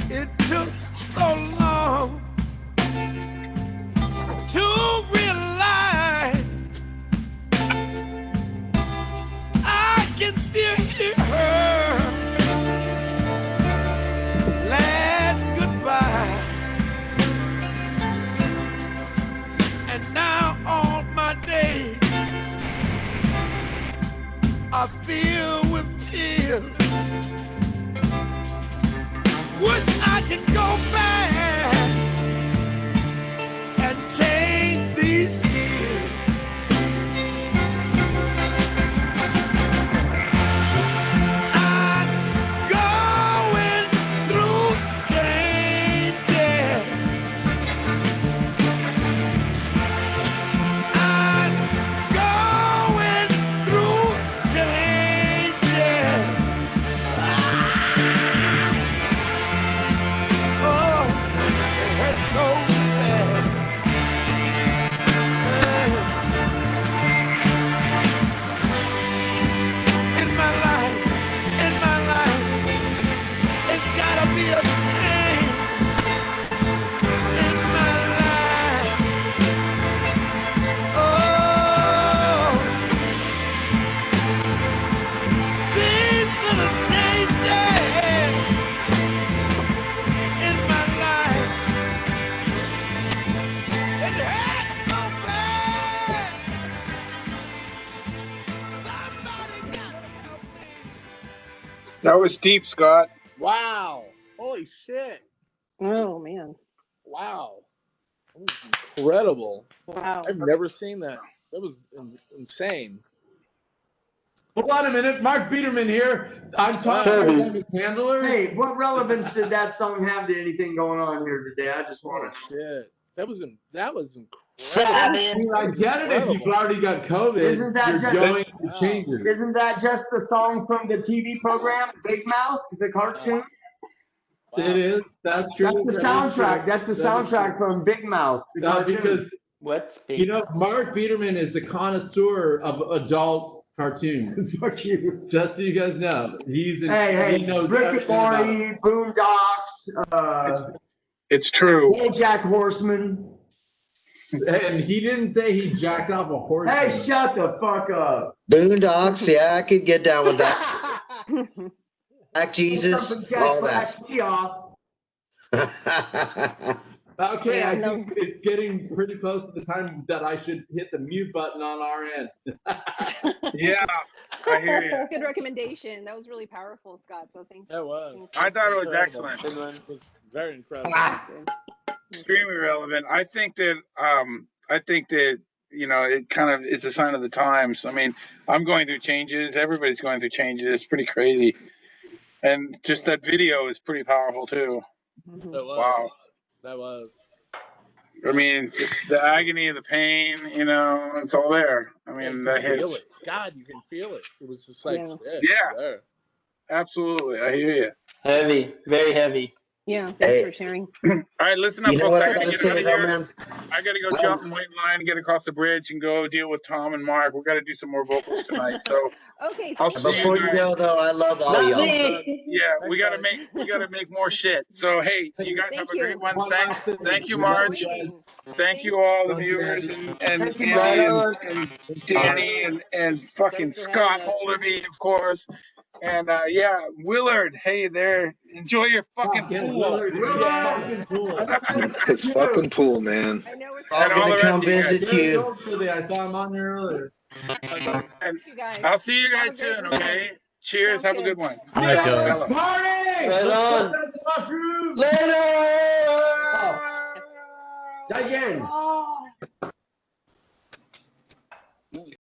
It took so long to realize I can still hear her last goodbye. And now all my days are filled with tears. Wish I could go back and change these years. I'm going through changes. I'm going through changes. Oh, it's so bad. In my life, it's gotta be a change. In my life, oh, these little changes in my life, it hurts so bad. Somebody gotta help me. That was deep, Scott. Wow. Holy shit. Oh man. Wow. That was incredible. Wow. I've never seen that. That was insane. Hold on a minute. Mark Biedermann here. I'm talking with his handler. Hey, what relevance did that song have to anything going on here today? I just want to Shit. That was incredible. I mean, I get it if you've already got COVID. Isn't that you're just going through changes. Isn't that just the song from the TV program Big Mouth, the cartoon? It is. That's true. That's the soundtrack. That's the soundtrack from Big Mouth. The cartoon. Because What's you know, Mark Biedermann is a connoisseur of adult cartoons. Fuck you. Just so you guys know, he knows Rick and everything about it. Morty, Boondocks. It's true. Hey, Jack Horseman. And he didn't say he jacked off a horse. Hey, shut the fuck up. Boondocks, yeah, I could get down with that. Black Jesus, all that. Me off. Okay, Yeah, I no. think it's getting pretty close to the time that I should hit the mute button on our end. Yeah, I hear you. Good recommendation. That was really powerful, Scott. So thanks. That was. I thought it was Incredible. excellent. It was very incredible. Extremely relevant. I think that you know, it kind of is a sign of the times. I mean, I'm going through changes. Everybody's going through changes. It's pretty crazy. And just that video is pretty powerful too. That was. Wow. That was. I mean, just the agony of the pain, you know, it's all there. I mean, that feel hits. it. God, you can feel it. It was just like, Yeah. Absolutely. I hear you. Heavy, very heavy. Yeah, thanks for sharing. All right, listen up, You know folks. what I I gotta gotta get out say of though, here. man? I gotta go jump and wait in line and get across the bridge and go deal with Tom and Mark. We gotta do some more vocals tonight. So okay. I'll see Before you you guys. go though, I love all Not y'all. me. Yeah, we gotta make more shit. So hey, you guys have a great one. Thank you, Marge. Thank you all the viewers and Andy and Danny and fucking Scott Holderby, of course. And yeah, Willard, hey there. Enjoy your fucking pool. It's fucking pool, man. I know it's all and all gonna the come rest of you visit you. I saw him on there earlier. And you guys. I'll see you guys Have a great soon, weekend. okay? Cheers, Sounds have a good one. All right, Dylan. Hello. Party! Right on. Mushroom. Later. Again.